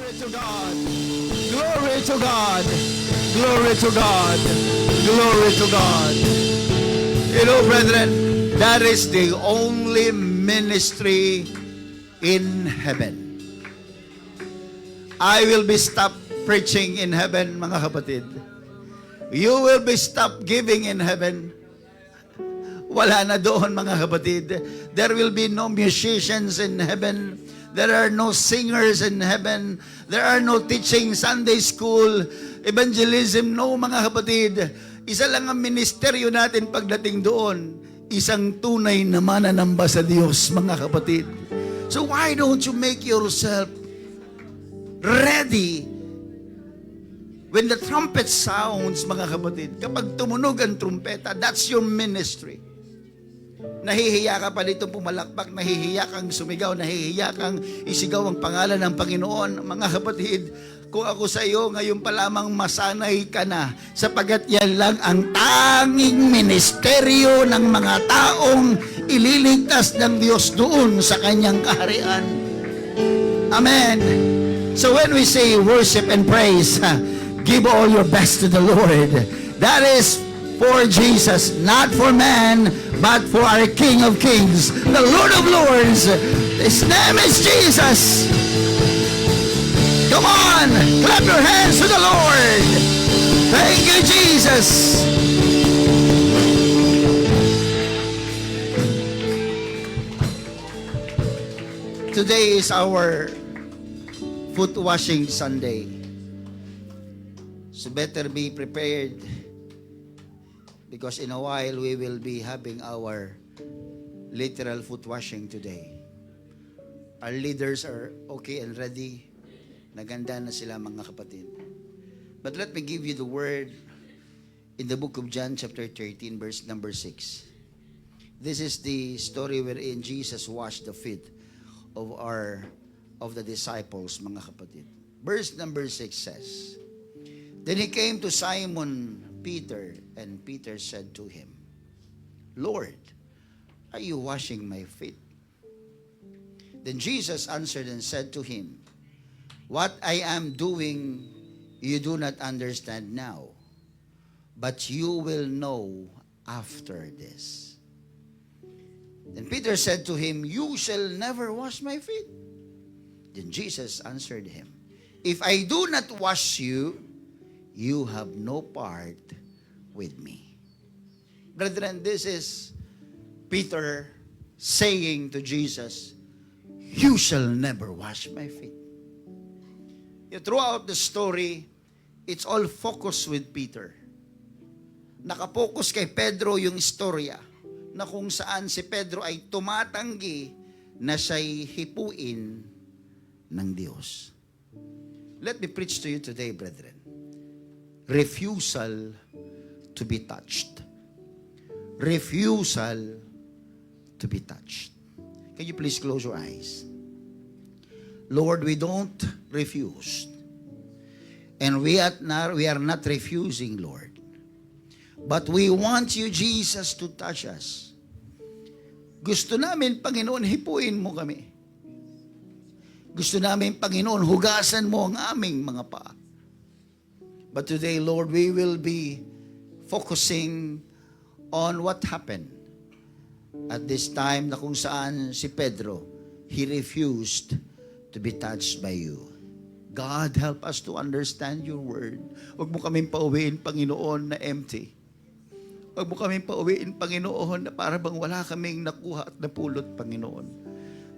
Glory to God. Glory to God. Glory to God. Glory to God. You know, brethren, that is the only ministry in heaven. I will be stopped preaching in heaven, mga kapatid. You will be stopped giving in heaven. Wala na doon, mga kapatid. There will be no musicians in heaven. There are no singers in heaven. There are no teaching Sunday school, evangelism, no, mga kapatid. Isa lang ang ministeryo natin pagdating doon. Isang tunay na mananamba sa Diyos, mga kapatid. So why don't you make yourself ready when the trumpet sounds, mga kapatid? Kapag tumunog ang trumpeta, that's your ministry. Nahihiya ka pa dito pumalakpak, nahihiya kang sumigaw, nahihiya kang isigaw ang pangalan ng Panginoon. Mga kapatid, kung ako sa iyo, ngayon pa lamang masanay ka na, sapagat yan lang ang tanging ministeryo ng mga taong ililigtas ng Diyos doon sa kanyang kaharian. Amen. So when we say worship and praise, give all your best to the Lord. That is for Jesus, not for man, but for our King of Kings, the Lord of Lords. His name is Jesus. Come on, clap your hands to the Lord. Thank you, Jesus. Today is our foot washing Sunday. So better be prepared, because in a while we will be having our literal foot washing today. Our leaders are okay and ready. Naganda na sila, mga kapatid. But let me give you the word in the book of John chapter 13 verse number 6. This is the story wherein Jesus washed the feet of the disciples, mga kapatid. Verse number 6 says, Then he came to Simon Peter, and Peter said to him, Lord, are you washing my feet? Then Jesus answered and said to him, What I am doing you do not understand now, but you will know after this. Then Peter said to him, You shall never wash my feet. Then Jesus answered him, If I do not wash you, you have no part with me. Brethren, this is Peter saying to Jesus, You shall never wash my feet. Throughout the story, it's all focused with Peter. Nakapokus kay Pedro yung istorya na kung saan si Pedro ay tumatanggi na siya'y hipuin ng Diyos. Let me preach to you today, brethren. Refusal to be touched. Refusal to be touched. Can you please close your eyes? Lord, we don't refuse. And we are not refusing, Lord. But we want you, Jesus, to touch us. Gusto namin, Panginoon, hipuin mo kami. Gusto namin, Panginoon, hugasan mo ang aming mga paa. But today, Lord, we will be focusing on what happened at this time na kung saan si Pedro, he refused to be touched by you. God, help us to understand your word. Huwag mo kaming pauwiin, Panginoon, na empty. Huwag mo kaming pauwiin, Panginoon, na para bang wala kaming nakuha at napulot, Panginoon.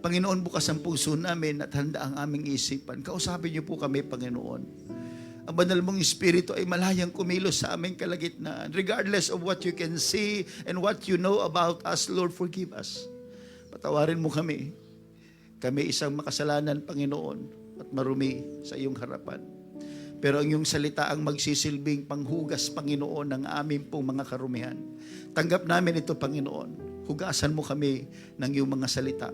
Panginoon, bukas ang puso namin at handa ang aming isipan. Kausapin niyo po kami, Panginoon. Ang banal mong Espiritu ay malayang kumilos sa aming kalagitnaan. Regardless of what you can see and what you know about us, Lord, forgive us. Patawarin mo kami. Kami isang makasalanan, Panginoon, at marumi sa iyong harapan. Pero ang iyong salita ang magsisilbing panghugas, Panginoon, ng aming pong mga karumihan. Tanggap namin ito, Panginoon. Hugasan mo kami ng iyong mga salita.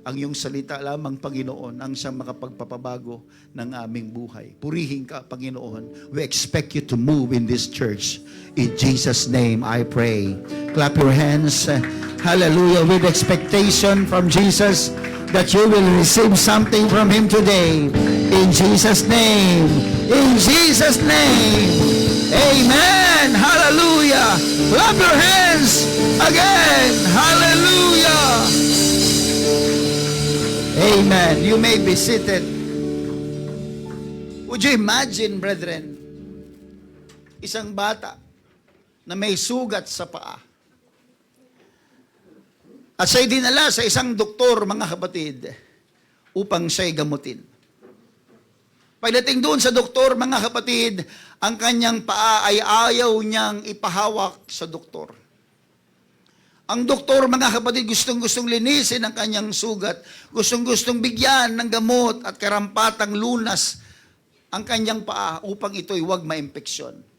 Ang iyong salita lamang, Panginoon, ang siyang makapagpapabago ng aming buhay. Purihin ka, Panginoon. We expect you to move in this church. In Jesus' name, I pray. Clap your hands. Hallelujah. With expectation from Jesus that you will receive something from Him today. In Jesus' name. In Jesus' name. Amen. Hallelujah. Clap your hands again. Hallelujah. Amen. You may be seated. Would you imagine, brethren, isang bata na may sugat sa paa. At siya'y dinala sa isang doktor, mga kapatid, upang siya'y gamutin. Pagdating doon sa doktor, mga kapatid, ang kanyang paa ay ayaw niyang ipahawak sa doktor. Ang doktor, mga kapatid, gustong-gustong linisin ang kanyang sugat, gustong-gustong bigyan ng gamot at karampatang lunas ang kanyang paa upang ito'y huwag ma-impeksyon.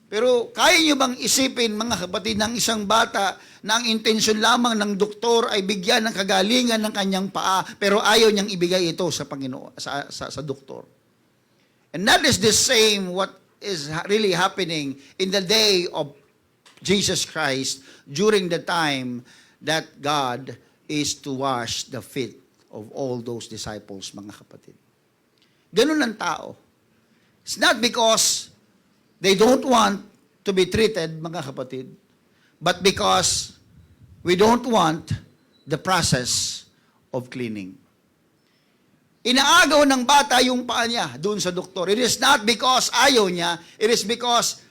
Pero kaya niyo bang isipin, mga kapatid, ng isang bata na ang intensyon lamang ng doktor ay bigyan ng kagalingan ng kanyang paa, pero ayaw niyang ibigay ito sa Panginoon, sa doktor. And that is the same what is really happening in the day of Jesus Christ during the time that God is to wash the feet of all those disciples, mga kapatid. Ganun ang tao. It's not because they don't want to be treated, mga kapatid, but because we don't want the process of cleaning. Inaagaw ng bata yung paa niya doon sa doktor. It is not because ayaw niya, it is because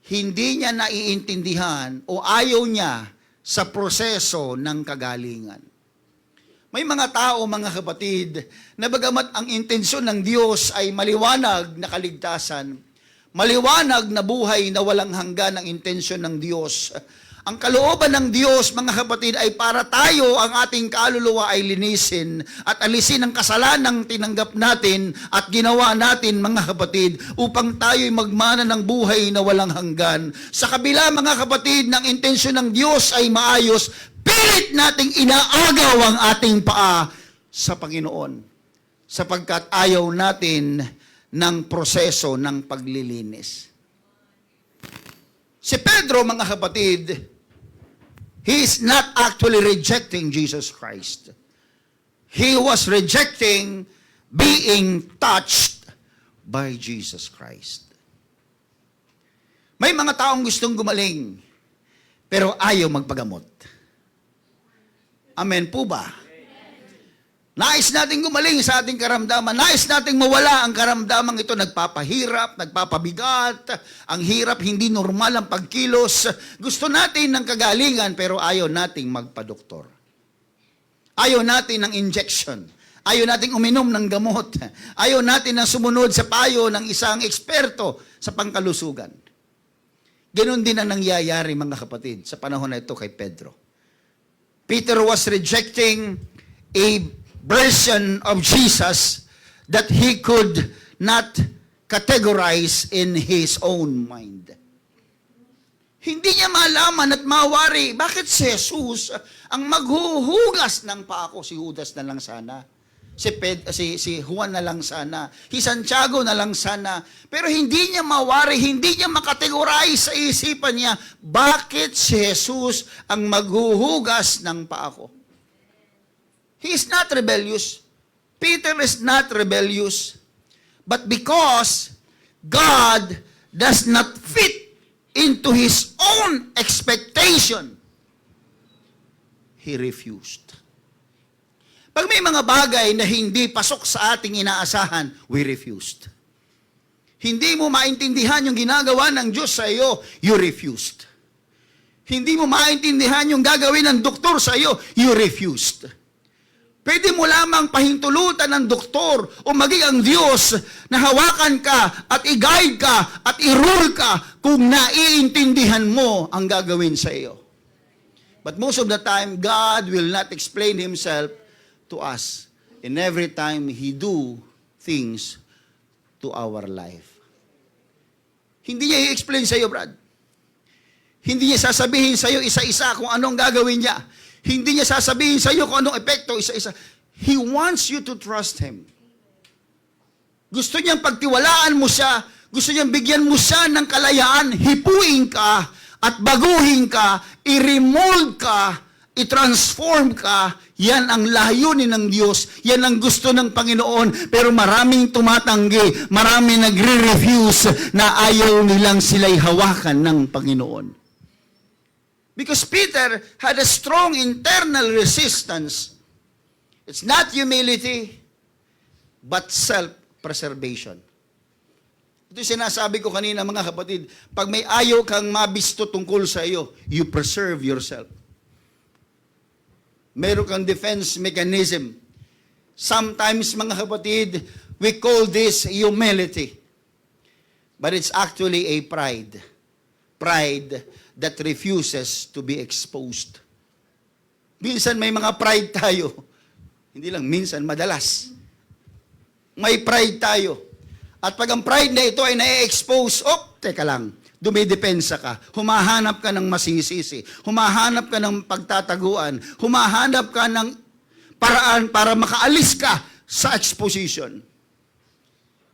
hindi niya naiintindihan o ayaw niya sa proseso ng kagalingan. May mga tao, mga kapatid, na bagamat ang intensyon ng Diyos ay maliwanag na kaligtasan, maliwanag na buhay na walang hanggan ang intensyon ng Diyos. Ang kalooban ng Diyos, mga kapatid, ay para tayo, ang ating kaluluwa ay linisin at alisin ang kasalanang tinanggap natin at ginawa natin, mga kapatid, upang tayo'y magmana ng buhay na walang hanggan. Sa kabila, mga kapatid, ng intensyon ng Diyos ay maayos, pilit nating inaagaw ang ating paa sa Panginoon, sapagkat ayaw natin ng proseso ng paglilinis. Si Pedro, mga kapatid, he is not actually rejecting Jesus Christ. He was rejecting being touched by Jesus Christ. May mga taong gustong gumaling, pero ayaw magpagamot. Amen po ba? Nais nating gumaling sa ating karamdaman. Nais nating mawala ang karamdaman ito. Nagpapahirap, nagpapabigat. Ang hirap, hindi normal ang pagkilos. Gusto natin ng kagalingan, pero ayaw nating magpadoktor. Ayaw natin ng injection. Ayaw nating uminom ng gamot. Ayaw natin na sumunod sa payo ng isang eksperto sa pangkalusugan. Ganon din ang nangyayari, mga kapatid, sa panahon na ito kay Pedro. Peter was rejecting a version of Jesus that he could not categorize in his own mind. Hindi niya malaman at mawari bakit si Jesus ang maghuhugas ng paa ko. Si Judas na lang sana. Si Juan na lang sana. Si Santiago na lang sana. Pero hindi niya mawari, hindi niya makategorize sa isipan niya bakit si Jesus ang maghuhugas ng paa ko. He is not rebellious. Peter is not rebellious. But because God does not fit into his own expectation, he refused. Pag may mga bagay na hindi pasok sa ating inaasahan, we refused. Hindi mo maintindihan yung ginagawa ng Diyos sa iyo, you refused. Hindi mo maintindihan yung gagawin ng doktor sa iyo, you refused. Pwede mo lamang pahintulutan ng doktor o maging ang Diyos na hawakan ka at i-guide ka at i-rule ka kung naiintindihan mo ang gagawin sa iyo. But most of the time, God will not explain Himself to us in every time He do things to our life. Hindi niya i-explain sa iyo, Brad. Hindi niya sasabihin sa iyo isa-isa kung anong gagawin niya. Hindi niya sasabihin sa iyo kung anong epekto isa-isa. He wants you to trust Him. Gusto niyang pagtiwalaan mo siya. Gusto niyang bigyan mo siya ng kalayaan. Hipuin ka at baguhin ka. I-remold ka i-transform ka, yan ang layunin ng Diyos, yan ang gusto ng Panginoon, pero maraming tumatanggi, maraming nagre-refuse na ayaw nilang sila'y hawakan ng Panginoon. Because Peter had a strong internal resistance. It's not humility, but self-preservation. Ito yung sinasabi ko kanina, mga kapatid, pag may ayaw kang mabisto tungkol sa iyo, you preserve yourself. Meron kang defense mechanism. Sometimes, mga kapatid, we call this humility. But it's actually a pride. Pride that refuses to be exposed. Minsan may mga pride tayo. Hindi lang minsan, madalas. May pride tayo. At pag ang pride na ito ay na-expose, teka lang, dumidepensa ka, humahanap ka ng masisisi, humahanap ka ng pagtataguan, humahanap ka ng paraan para makaalis ka sa exposition.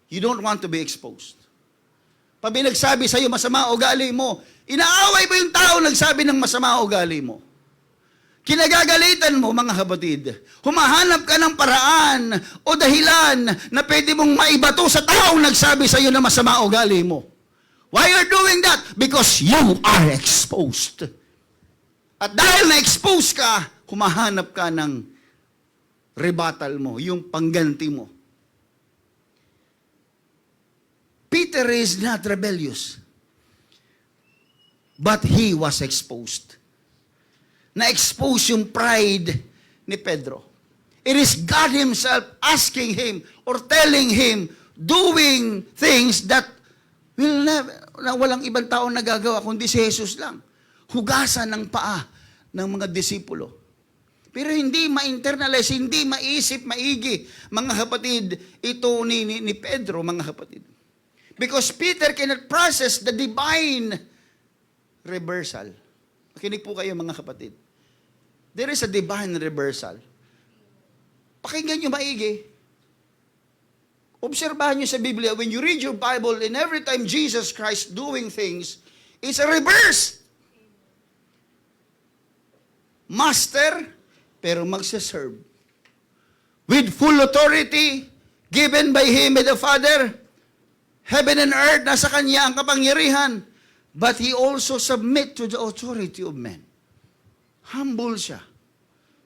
You don't want to be exposed. Pag may nagsabi sa'yo, masama ugali mo, inaaway mo yung tao nagsabi ng masama ugali mo. Kinagagalitan mo, mga kapatid. Humahanap ka ng paraan o dahilan na pwede mong maibato sa tao nagsabi sa'yo na masama ugali mo. Why you're doing that? Because you are exposed. At dahil na-expose ka, humahanap ka ng rebuttal mo, yung pangganti mo. Peter is not rebellious, but he was exposed. Na-expose yung pride ni Pedro. It is God Himself asking him or telling him, doing things that will never, na walang ibang tao nagagawa kundi si Jesus lang. Hugasan ng paa ng mga disipulo. Pero hindi ma-internalize, hindi maisip, maigi, mga kapatid, ito ni Pedro, mga kapatid. Because Peter cannot process the divine reversal. Makinig po kayo, mga kapatid. There is a divine reversal. Pakinggan nyo maigi. Obserbahan nyo sa Biblia, when you read your Bible, and every time Jesus Christ doing things, it's a reverse. Master, pero magsaserve. With full authority, given by Him by the Father, heaven and earth, nasa Kanya ang kapangyarihan, but He also submit to the authority of men. Humble siya.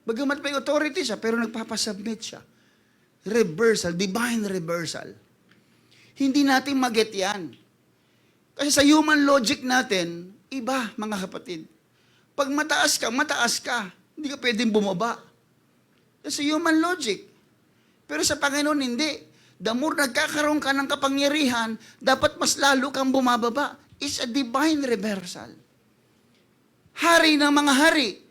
Bagamat may authority siya, pero nagpapasubmit siya. Reversal, divine reversal. Hindi natin maget yan. Kasi sa human logic natin, iba, mga kapatid. Pag mataas ka. Hindi ka pwedeng bumaba. Kasi human logic. Pero sa Panginoon, hindi. The more nagkakaroon ka ng kapangyarihan, dapat mas lalo kang bumababa. It's a divine reversal. Hari ng mga hari.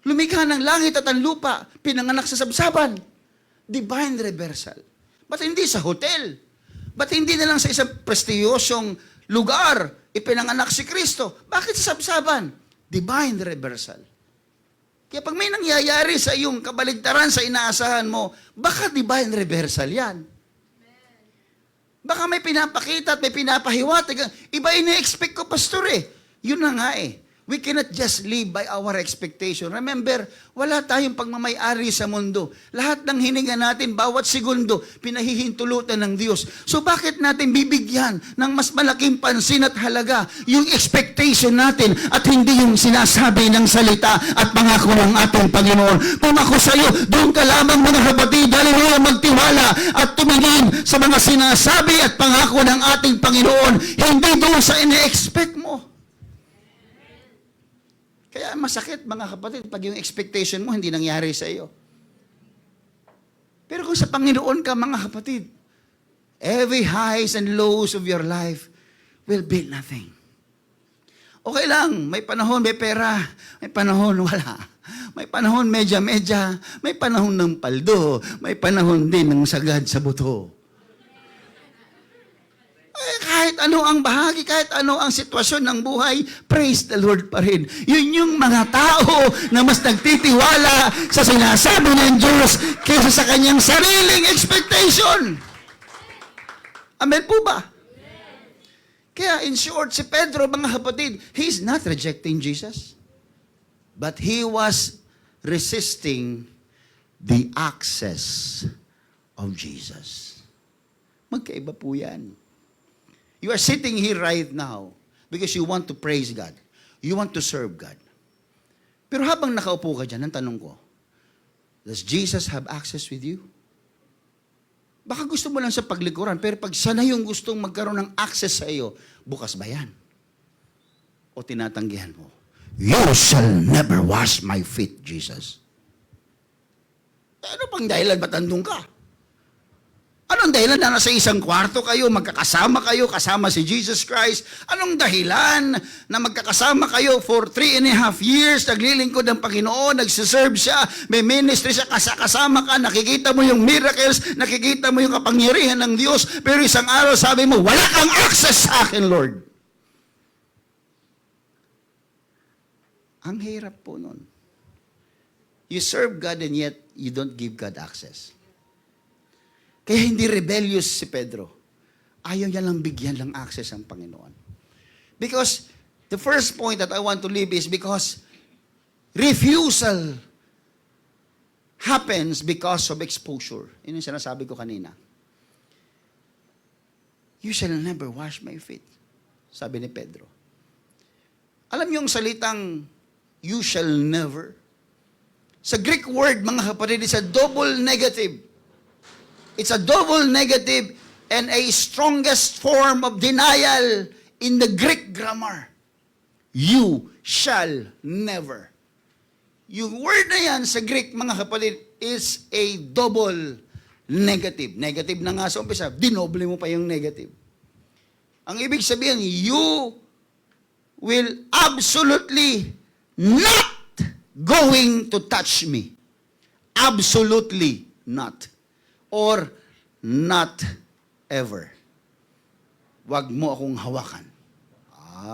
Lumikha ng langit at ang lupa. Pinanganak sa sabsaban. Divine reversal. Ba't hindi sa hotel? Ba't hindi na lang sa isang prestiyosong lugar ipinanganak si Kristo? Bakit sa sabsaban? Divine reversal. Kaya pag may nangyayari sa iyong kabaligtaran sa inaasahan mo, baka divine reversal yan. Baka may pinapakita at may pinapahiwat. Iba ina-expect ko, pastor eh. Yun na nga eh. We cannot just live by our expectation. Remember, wala tayong pagmamay-ari sa mundo. Lahat ng hininga natin, bawat segundo, pinahihintulutan ng Diyos. So bakit natin bibigyan ng mas malaking pansin at halaga yung expectation natin at hindi yung sinasabi ng salita at pangako ng ating Panginoon? Kung ako sa iyo, doon ka lamang, mga kapatid, haleluya, magtiwala at tumingin sa mga sinasabi at pangako ng ating Panginoon, hindi doon sa ine-expect mo. Kaya masakit, mga kapatid, pag yung expectation mo hindi nangyari sa iyo. Pero kung sa Panginoon ka, mga kapatid, every highs and lows of your life will be nothing. Okay lang, may panahon may pera, may panahon wala. May panahon medya-medya, may panahon ng paldo, may panahon din ng sagad sa buto. Kahit ano ang bahagi, kahit ano ang sitwasyon ng buhay, praise the Lord pa rin. Yun yung mga tao na mas nagtitiwala sa sinasabi ng Diyos kaysa sa kanyang sariling expectation. Amen po ba? Kaya in short, si Pedro, mga kapatid, he's not rejecting Jesus. But he was resisting the access of Jesus. Magkaiba po yan. You are sitting here right now because you want to praise God. You want to serve God. Pero habang nakaupo ka dyan, ang tanong ko, does Jesus have access with you? Baka gusto mo lang sa paglikuran, pero pag sana yung gustong magkaroon ng access sa iyo, bukas ba yan? O tinatanggihan mo? You shall never wash my feet, Jesus. Ano pang dahilan ba't andun ka? Anong dahilan na nasa isang kwarto kayo, magkakasama kayo, kasama si Jesus Christ? Anong dahilan na magkakasama kayo for 3.5 years, naglilingkod ng Panginoon, nagsiserve siya, may ministry siya, kasama ka, nakikita mo yung miracles, nakikita mo yung kapangyarihan ng Diyos, pero isang araw sabi mo, wala kang access sa akin, Lord. Ang hirap po nun. You serve God and yet you don't give God access. Kaya hindi rebellious si Pedro. Ayaw niya lang bigyan lang access ang Panginoon. Because the first point that I want to leave is because refusal happens because of exposure. Yun yung sinasabi ko kanina. You shall never wash my feet. Sabi ni Pedro. Alam niyo yung salitang you shall never? Sa Greek word, mga kapatid, is a double negative. It's a double negative and a strongest form of denial in the Greek grammar. You shall never. Yung word na yan sa Greek, mga kapatid, is a double negative. Negative na nga sa umpisa, dinoble mo pa yung negative. Ang ibig sabihin, you will absolutely not going to touch me. Absolutely not. Or not ever. Wag mo akong hawakan.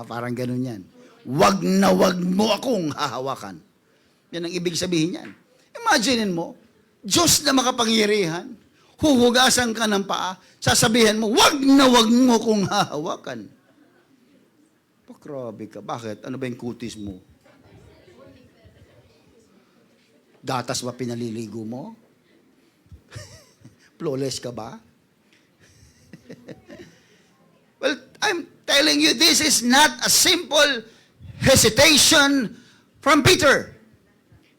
Parang ganun yan. Wag mo akong hahawakan. Yan ang ibig sabihin yan. Imaginin mo, Diyos na makapangyarihan, huhugasan ka ng paa, sasabihin mo, wag mo akong hahawakan. Grabe ka. Bakit? Ano ba yung kutis mo? Gatas ba pinaliligo mo? Flawless ka ba? Well, I'm telling you, this is not a simple hesitation from Peter.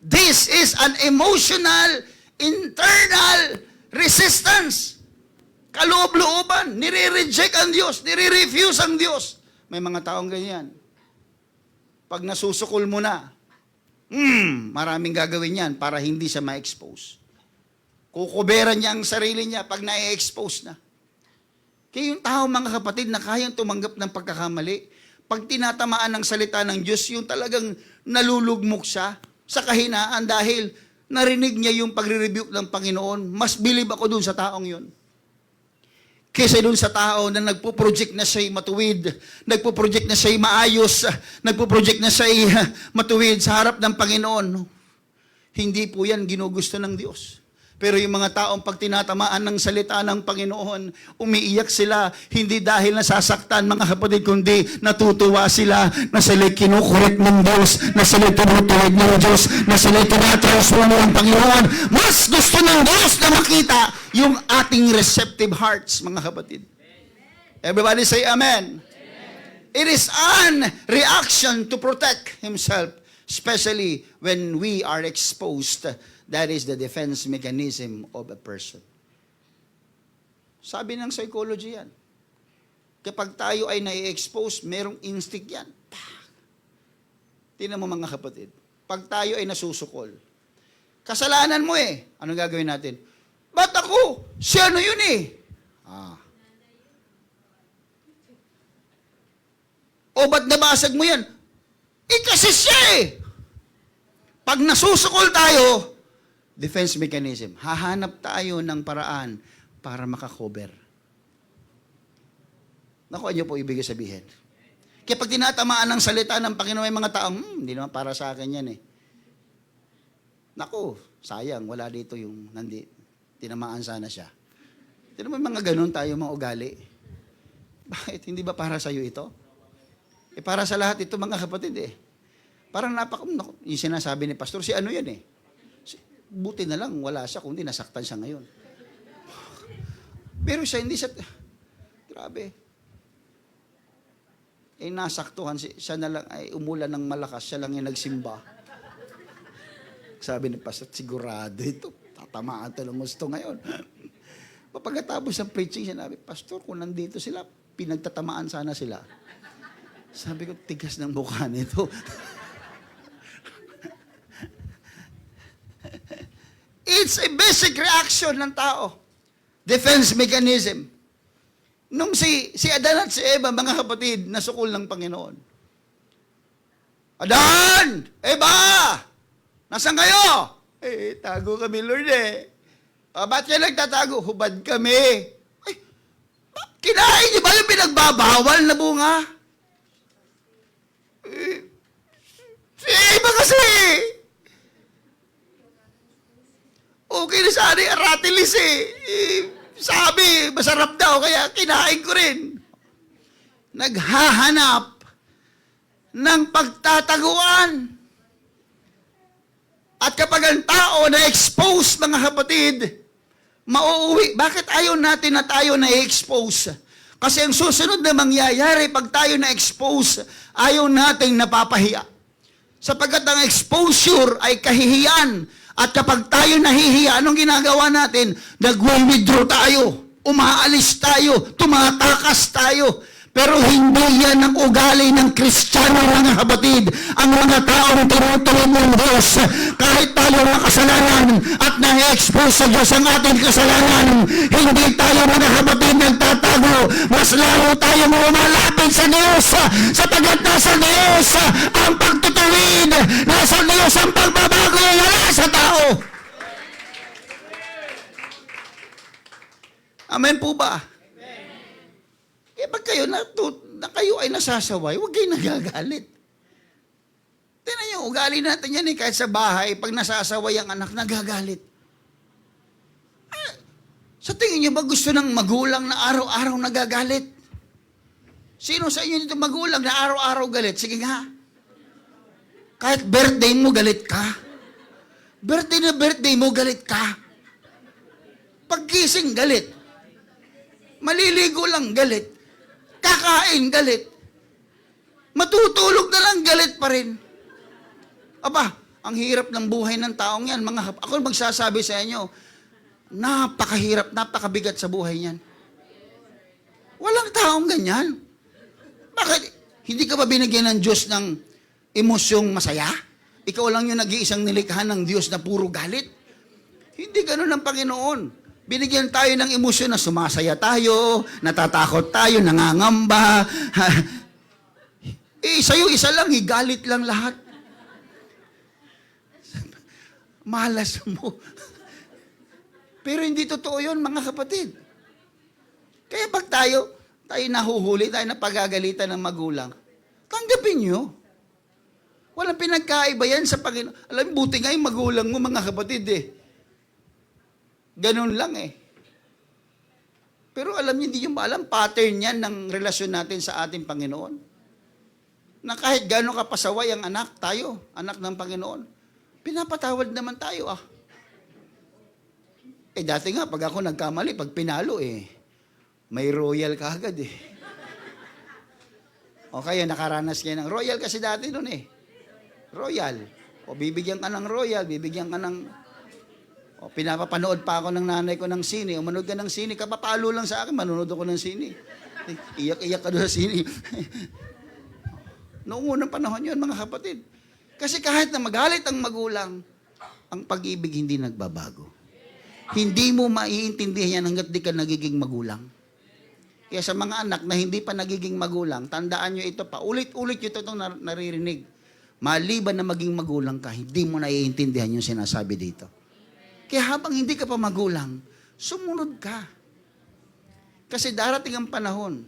This is an emotional, internal resistance. Kaloob-looban. Nire-reject ang Diyos. Nire-refuse ang Diyos. May mga taong ganyan. Pag nasusukol mo na, maraming gagawin yan para hindi siya ma-expose. Kukuberan niya ang sarili niya pag na-expose na. Kaya yung tao, mga kapatid, na kayang tumanggap ng pagkakamali, pag tinatamaan ng salita ng Diyos, yung talagang nalulugmok siya sa kahinaan dahil narinig niya yung pagre-rebuke ng Panginoon, mas believe ako dun sa taong yun. Kaysa dun sa tao na nagpo-project na siya'y matuwid, nagpo-project na siya'y maayos, nagpo-project na siya'y matuwid sa harap ng Panginoon. Hindi po yan ginugusto ng Diyos. Pero yung mga taong pag tinatamaan ng salita ng Panginoon, umiiyak sila, hindi dahil nasasaktan, mga kapatid, kundi natutuwa sila na sila'y kinukulit ng Diyos, na sila'y tinutuwid ng Diyos, na sila'y tinatransform ng Panginoon. Mas gusto ng Diyos na makita yung ating receptive hearts, mga kapatid. Everybody say amen. It is an reaction to protect himself, especially when we are exposed. That is the defense mechanism of a person. Sabi ng psychology yan. Kapag tayo ay nai-expose, merong instinct yan. Tingnan mo, mga kapatid. Pag tayo ay nasusukol, kasalanan mo eh. Anong gagawin natin? Ba't ako? Si ano yun eh? O ba't nabasag mo yan? Kasi siya eh. Pag nasusukol tayo, defense mechanism. Hahanap tayo ng paraan para makakover. Nakuha niyo po ibig sabihin. Kaya pag tinatamaan ng salita ng Panginoon, may mga taong, hindi naman para sa akin yan eh. Naku, sayang, wala dito yung tinamaan sana siya. Hindi naman mga ganun tayo mga ugali. Bakit? Hindi ba para sa iyo ito? Para sa lahat ito, mga kapatid eh. Parang yung sinasabi ni Pastor, si ano yan eh. Buti na lang, wala siya, kundi nasaktan siya ngayon. Pero siya, hindi siya, grabe. Nasaktuhan, siya na lang, umulan ng malakas, siya lang yung nagsimba. Sabi ni Pastor, sigurado ito, tatamaan ito ng gusto ngayon. Pagkatapos ng preaching, sinabi, Pastor, kung nandito sila, pinagtatamaan sana sila. Sabi ko, tigas ng mukha nito. It's a basic reaction ng tao. Defense mechanism. Nung si Adan at si Eva, mga kapatid, nasukol ng Panginoon. Adan! Eva! Nasaan kayo? Tago kami, Lord ba't kayo nagtatago? Hubad kami. Kinain niyo ba yung pinagbabawal na bunga? Si Eva kasi. Okay na sana yung aratilis sabi, masarap daw, kaya kinain ko rin. Naghahanap ng pagtataguan. At kapag ang tao na-expose, mga kapatid, mauuwi. Bakit ayaw natin na tayo na-expose? Kasi ang susunod na mangyayari pag tayo na-expose, ayaw nating napapahiya. Sapagkat ang exposure ay kahihiyan. At kapag tayo nahihiya, anong ginagawa natin? Nag-withdraw tayo, umaalis tayo, tumatakas tayo. Pero hindi yan ang ugali ng Kristiyano, mga kapatid. Ang mga taong tinutuloy ng Diyos, kahit tayo makasalanan at na-expose sa Diyos ang ating kasalanan, hindi tayo, mga kapatid, nagtatago. Mas lalo tayong lumalapit sa Diyos, sapagkat nasa Diyos ang pagtutuwid, nasa Diyos ang pagbabago, wala sa tao. Amen po ba? Pag kayo ay nasasaway, huwag kayo nagagalit. Tingnan nyo, ugali natin yan kahit sa bahay, pag nasasaway ang anak, nagagalit. Sa tingin nyo ba gusto ng magulang na araw-araw nagagalit? Sino sa inyo dito magulang na araw-araw galit? Sige nga. Kahit birthday mo, galit ka. Birthday mo, galit ka. Pagkising, galit. Maliligo lang, galit. Kakain, galit. Matutulog na lang, galit pa rin. Aba, ang hirap ng buhay ng taong yan. Ako magsasabi sa inyo, napakahirap, napakabigat sa buhay niyan. Walang taong ganyan. Bakit? Hindi ka ba binigyan ng Diyos ng emosyong masaya? Ikaw lang yung nag-iisang nilikha ng Diyos na puro galit? Hindi ganun ang Panginoon. Binigyan tayo ng emosyon na sumasaya tayo, natatakot tayo, nangangamba. Sa'yo isa lang, galit lang lahat. Malas mo. Pero hindi totoo yun, mga kapatid. Kaya pag tayo nahuhuli, tayo napagagalitan ng magulang, tanggapin nyo. Walang pinagkaiba yan sa Panginoon. Alam, buti nga yung magulang mo, mga kapatid Ganun lang Pero alam niyo, hindi nyo alam, pattern yan ng relasyon natin sa ating Panginoon. Na kahit gano'ng kapasaway ang anak anak ng Panginoon, pinapatawad naman tayo dati nga, pag ako nagkamali, pag pinalo may royal ka agad O kaya nakaranas kayo ng royal kasi dati noon Royal. O bibigyan ka ng royal, bibigyan ka ng pinapapanood pa ako ng nanay ko ng sine. O manood ka ng sine, kapapalo lang sa akin, manonood ako ng sine. Iyak-iyak ka doon sa sine. Noong unang panahon yun, mga kapatid. Kasi kahit na magalit ang magulang, ang pag-ibig hindi nagbabago. Hindi mo maiintindihan yan hanggat di ka nagiging magulang. Kaya sa mga anak na hindi pa nagiging magulang, tandaan nyo ito pa, ulit-ulit nyo itong naririnig. Maliban na maging magulang ka, hindi mo naiintindihan yung sinasabi dito. Kaya habang hindi ka pa magulang, sumunod ka. Kasi darating ang panahon,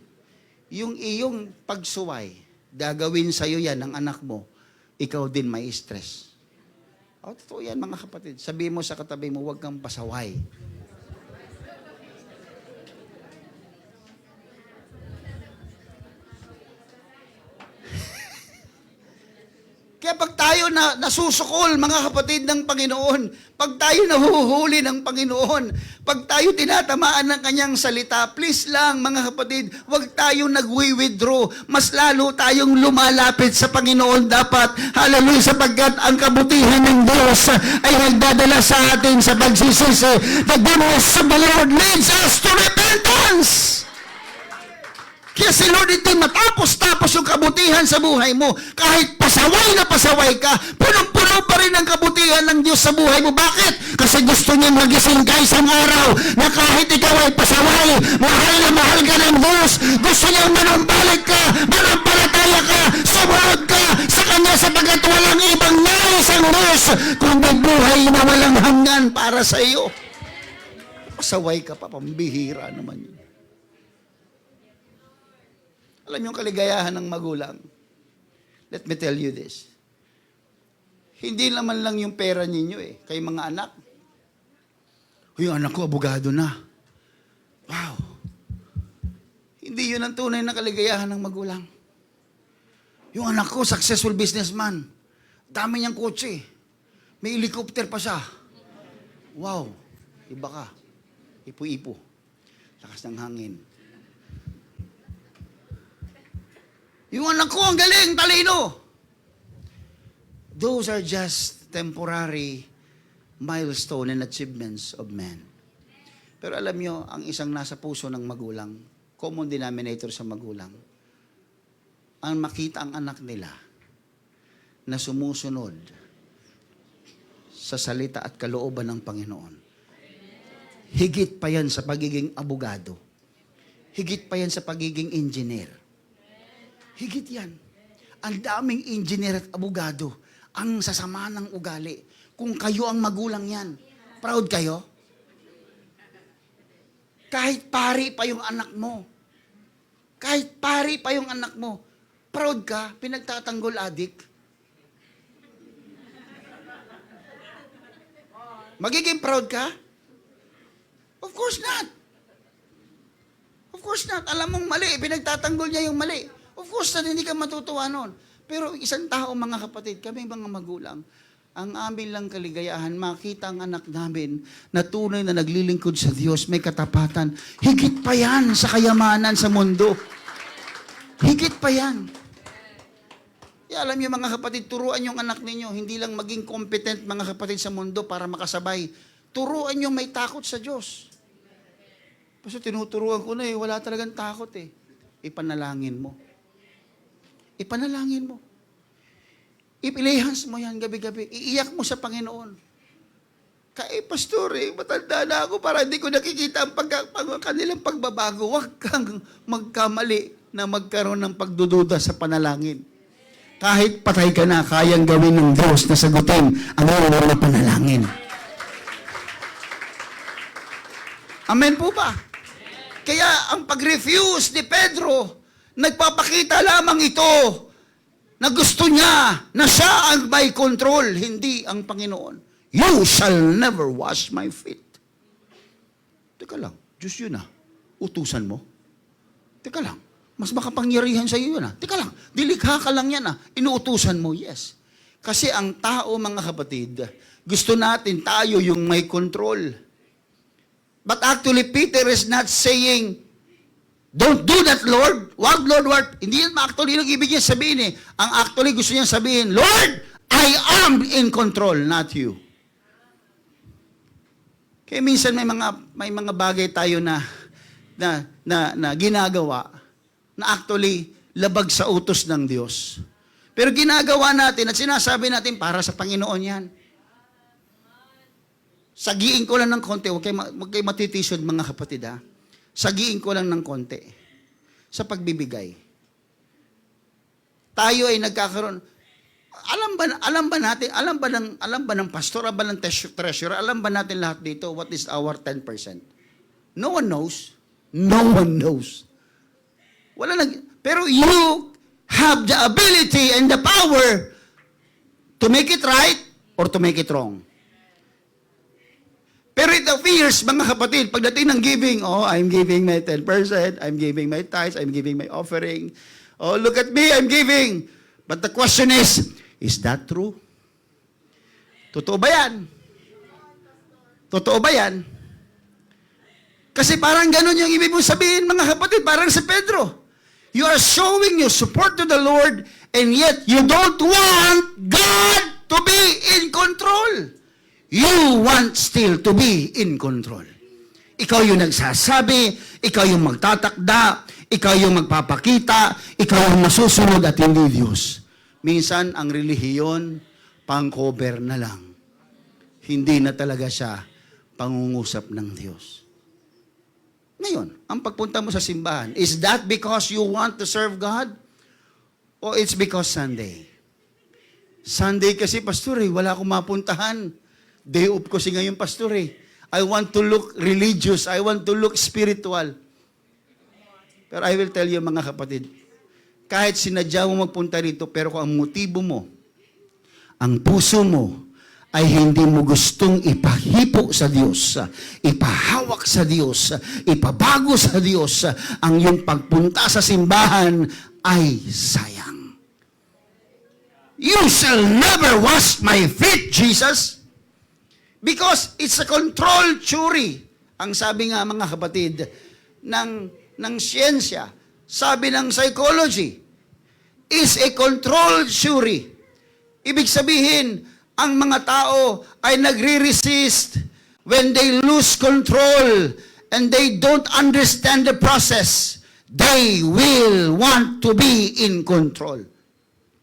yung iyong pagsuway, gagawin sa'yo yan ng anak mo, ikaw din may stress. Totoo yan, mga kapatid. Sabihin mo sa katabi mo, huwag kang pasaway. Kaya pag tayo nasusukol, mga kapatid ng Panginoon, pag tayo nahuhuli ng Panginoon, pag tayo tinatamaan ng kanyang salita, please lang, mga kapatid, huwag tayong nag-withdraw. Mas lalo tayong lumalapit sa Panginoon dapat. Hallelujah, sapagkat ang kabutihan ng Diyos ay nagdadala sa atin sa pagsisisi. The goodness of the Lord leads us to repentance. Kaya si Lord ito'y matapos-tapos yung kabutihan sa buhay mo. Kahit pasaway na pasaway ka, punong-puno pa rin ang kabutihan ng Diyos sa buhay mo. Bakit? Kasi gusto niya magising ka isang araw na kahit ikaw ay pasaway, mahal na mahal ka ng Diyos. Gusto niya manumbalik ka, manampalataya ka, sumunod ka sa Kanya sapagkat walang ibang nais ang Diyos kundi buhay na walang hanggan para sa iyo. Pasaway ka pa, pambihira naman yun. Alam yung kaligayahan ng magulang. Let me tell you this. Hindi naman lang yung pera ninyo kay mga anak. Yung anak ko, abogado na. Wow. Hindi yun ang tunay na kaligayahan ng magulang. Yung anak ko, successful businessman. Dami niyang kotse. May helicopter pa siya. Wow. Iba ka. Ipo-ipo. Lakas ng hangin. Yung anak ko, ang galing, talino. Those are just temporary milestone and achievements of man. Pero alam nyo, ang isang nasa puso ng magulang, common denominator sa magulang, ang makita ang anak nila na sumusunod sa salita at kalooban ng Panginoon. Higit pa yan sa pagiging abogado. Higit pa yan sa pagiging engineer. Higit yan. Ang daming engineer at abogado, ang sasama ng ugali. Kung kayo ang magulang yan, proud kayo? Kahit pari pa yung anak mo. Kahit pari pa yung anak mo, proud ka, pinagtatanggol adik. Magiging proud ka? Of course not. Of course not. Alam mong mali, pinagtatanggol niya yung mali. Of course, hindi ka matutuwa nun. Pero isang tao, mga kapatid, kami mga magulang, ang amin lang kaligayahan, makita ang anak namin na tunay na naglilingkod sa Diyos, may katapatan. Higit pa yan sa kayamanan sa mundo. Higit pa yan. Alam niyo mga kapatid, turuan yung anak ninyo, hindi lang maging competent mga kapatid sa mundo para makasabay. Turuan yung may takot sa Diyos. Kasi tinuturuan ko na wala talagang takot Ipanalangin mo. Ipanalangin mo. Ipilihans mo yan gabi-gabi. Iiyak mo sa Panginoon. Pastor, matanda na ako para hindi ko nakikita ang kanilang pagbabago. Huwag kang magkamali na magkaroon ng pagdududa sa panalangin. Kahit patay ka na, kayang gawin ng Diyos na sagutin ang mga panalangin. Amen po ba? Kaya ang pag-refuse ni Pedro, nagpapakita lamang ito na gusto niya na siya ang may control, hindi ang Panginoon. You shall never wash my feet. Teka lang, Diyos yun utusan mo. Teka lang, mas makapangyarihan sa iyo yun Teka lang, dilikha ka lang yan inuutusan mo, yes. Kasi ang tao, mga kapatid, gusto natin tayo yung may control. But actually, Peter is not saying, don't do that, Lord. Wag, Lord, wag. Hindi yan actually yung ibig niya sabihin Ang actually gusto niya sabihin, Lord, I am in control, not you. Kaya minsan may mga bagay tayo na ginagawa na actually labag sa utos ng Diyos. Pero ginagawa natin at sinasabi natin para sa Panginoon yan. Sagiin ko lang ng konti, huwag kayo matitisod mga kapatid Sagiin ko lang ng konti sa pagbibigay. Tayo ay nagkakaroon. Alam ba ng pastor, alam ba ng treasurer, alam ba natin lahat dito what is our 10%? No one knows. No one knows. Pero you have the ability and the power to make it right or to make it wrong. Pero it appears, mga kapatid, pagdating ng giving, I'm giving my 10%, I'm giving my tithes, I'm giving my offering. Oh, look at me, I'm giving. But the question is, Is that true? Totoo ba yan? Totoo ba yan? Kasi parang ganun yung ibig mong sabihin, mga kapatid, parang si Pedro. You are showing your support to the Lord, and yet you don't want God to be in control. You want still to be in control. Ikaw yung nagsasabi, ikaw yung magtatakda, ikaw yung magpapakita, ikaw yung masusunod at hindi Diyos. Minsan, ang relihiyon, pang-cover na lang. Hindi na talaga siya pangungusap ng Diyos. Ngayon, ang pagpunta mo sa simbahan, is that because you want to serve God? O it's because Sunday? Sunday kasi, pastor, wala akong mapuntahan. Day off ko si ngayon, pastor. I want to look religious. I want to look spiritual. Pero I will tell you, mga kapatid, kahit sinadya mo magpunta rito, pero kung ang motibo mo, ang puso mo, ay hindi mo gustong ipahipo sa Diyos, ipahawak sa Diyos, ipabago sa Diyos, ang iyong pagpunta sa simbahan ay sayang. You shall never wash my feet, Jesus, because it's a control theory. Ang sabi nga, mga kapatid, ng siyensya, sabi ng psychology, is a control theory. Ibig sabihin, ang mga tao ay nagre-resist when they lose control and they don't understand the process. They will want to be in control.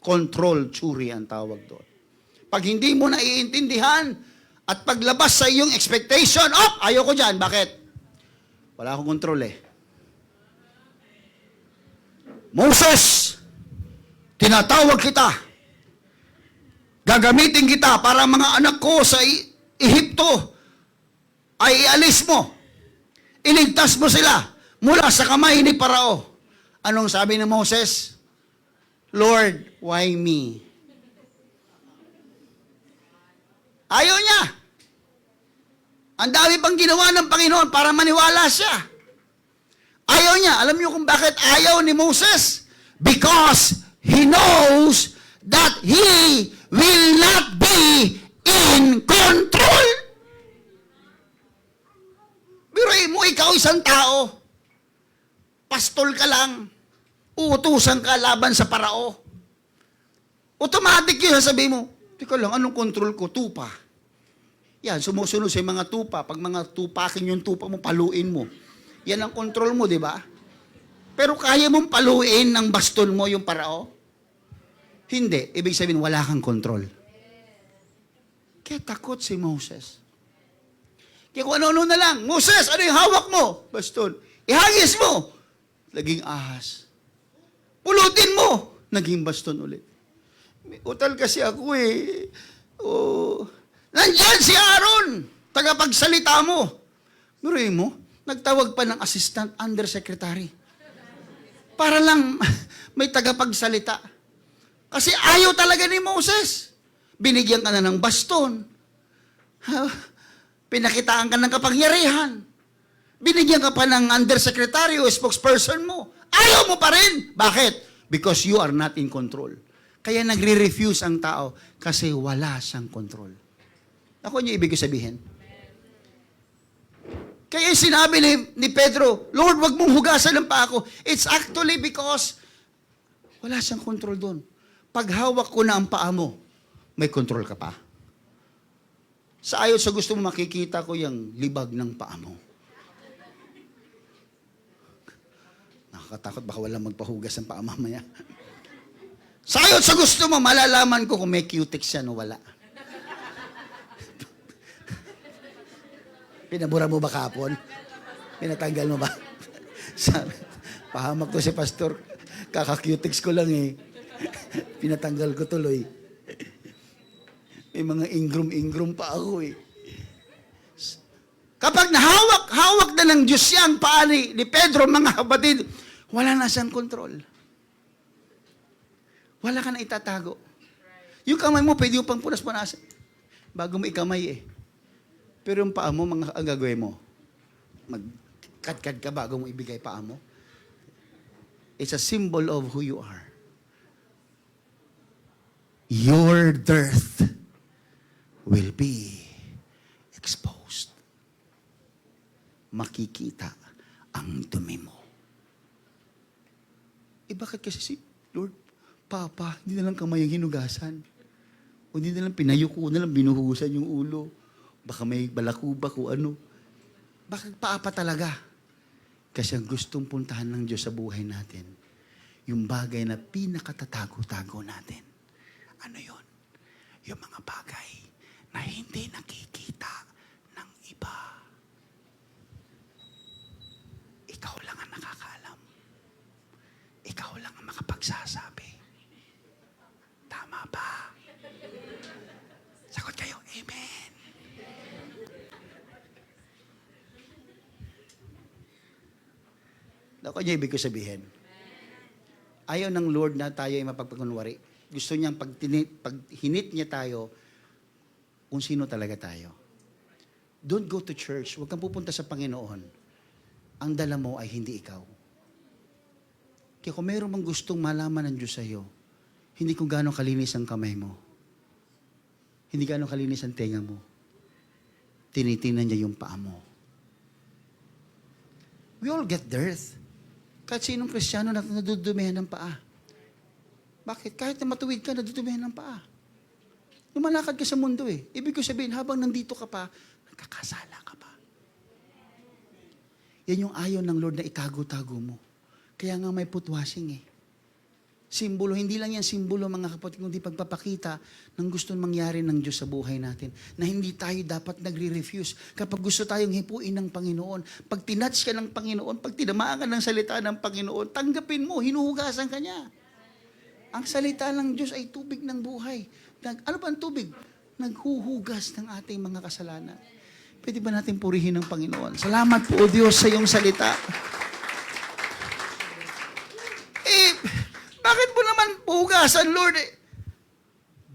Control theory ang tawag doon. Pag hindi mo naiintindihan at paglabas sa iyong expectation, ayoko dyan. Bakit? Wala akong control Moses, tinatawag kita. Gagamitin kita para mga anak ko sa Ehipto ay ialis mo. Iligtas mo sila mula sa kamay ni Parao. Anong sabi ni Moses? Lord, why me? Ayaw niya. Ang dami pang ginawa ng Panginoon para maniwala siya. Ayaw niya. Alam niyo kung bakit ayaw ni Moses? Because he knows that he will not be in control. Biruin mo, ikaw isang tao. Pastol ka lang. Uutusan ka laban sa Parao. Automatic yun, sabi mo, teka lang, anong control ko? Tupa. Yan, sumusunod sa mga tupa. Pag mga tupakin yung tupa mo, paluin mo. Yan ang control mo, di ba? Pero kaya mong paluin ng baston mo yung Parao? Hindi. Ibig sabihin, wala kang control. Kaya takot si Moses. Kaya kung ano-ano na lang, Moses, ano yung hawak mo? Baston. Ihagis mo. Naging ahas. Pulutin mo. Naging baston ulit. May utal kasi ako Nandyan si Aaron. Tagapagsalita mo. Muruin mo, nagtawag pa ng assistant undersecretary. Para lang may tagapagsalita. Kasi ayaw talaga ni Moses. Binigyan ka na ng baston. Pinakitaan ka ng kapangyarihan. Binigyan ka pa ng undersecretary o spokesperson mo. Ayaw mo pa rin. Bakit? Because you are not in control. Kaya nagre-refuse ang tao kasi wala siyang control. Ako niyo ibig sabihin. Kaya sinabi ni Pedro, Lord, wag mong hugasan ng paa ko. It's actually because wala siyang control doon. Pag hawak ko na ang paa mo, may control ka pa. Sa ayot sa gusto mo makikita ko yung libag ng paa mo. Nakakatakot, baka walang magpahugas ng paa mamaya. Sa ayot sa gusto mo, malalaman ko kung may cutics yan o wala. Pinabura mo ba kapon? Pinatanggal mo ba? Sabi, pahamak to si pastor. Kaka-cutics ko lang Pinatanggal ko tuloy. May mga ingrum-ingrum pa ako Kapag hawak na ng Diyos yang paa ni Pedro, mga kapatid, wala na siyang control. Wala ka na itatago. Yung kamay mo, pwede yung pang punas-punasan. Bago mo ikamay Pero yung paa mo, ang gagawin mo, magkadkad ka bago mo ibigay paa mo. It's a symbol of who you are. your dirt will be exposed. Makikita ang dumi mo. Bakit kasi si Lord, Papa, hindi na lang kamay ang hinugasan. O hindi na lang pinayuko na lang, binuhusan yung ulo. Baka may balakuba o ano. Bakit paa pa talaga? Kasi ang gustong puntahan ng Diyos sa buhay natin, yung bagay na pinakatatago-tago natin. Ano yon? Yung mga bagay na hindi nakikita ng iba. Ikaw lang ang nakakaalam. Ikaw lang ang makapagsasabi. Tama ba? Sagot kayo, Amen. Ako niya ibig ko sabihin. Ayaw ng Lord na tayo ay mapagpakunwari. Gusto niyang pag hinit niya tayo, kung sino talaga tayo. Don't go to church. Huwag kang pupunta sa Panginoon. Ang dala mo ay hindi ikaw. Kaya kung mayroon mang gustong malaman ng Diyos sa iyo, hindi kung gaano kalinis ang kamay mo. Hindi gaano kalinis ang tenga mo. Tinitingnan niya yung paa mo. We all get dirt. Kahit sinong Kristiyano na nadudumihan ng paa. Bakit? Kahit na matuwid ka, nadudumihan ng paa. Lumalakad ka sa mundo eh. Ibig ko sabihin, habang nandito ka pa, nagkakasala ka pa. Yan yung ayaw ng Lord na itago-tago mo. Kaya nga may foot washing eh. Simbolo, hindi lang yan simbolo mga kapatid, kundi pagpapakita ng gusto mangyari ng Diyos sa buhay natin. Na hindi tayo dapat nagre-refuse. Kapag gusto tayong hipuin ng Panginoon, pag tinatch ka ng Panginoon, pag tinamaan ka ng salita ng Panginoon, tanggapin mo, hinuhugasan ka niya. Ang salita ng Diyos ay tubig ng buhay. Ano ba ang tubig? Naghuhugas ng ating mga kasalanan. Pwede ba natin purihin ng Panginoon? Salamat po, O Diyos, sa iyong salita. Bakit mo naman puhugasan, Lord?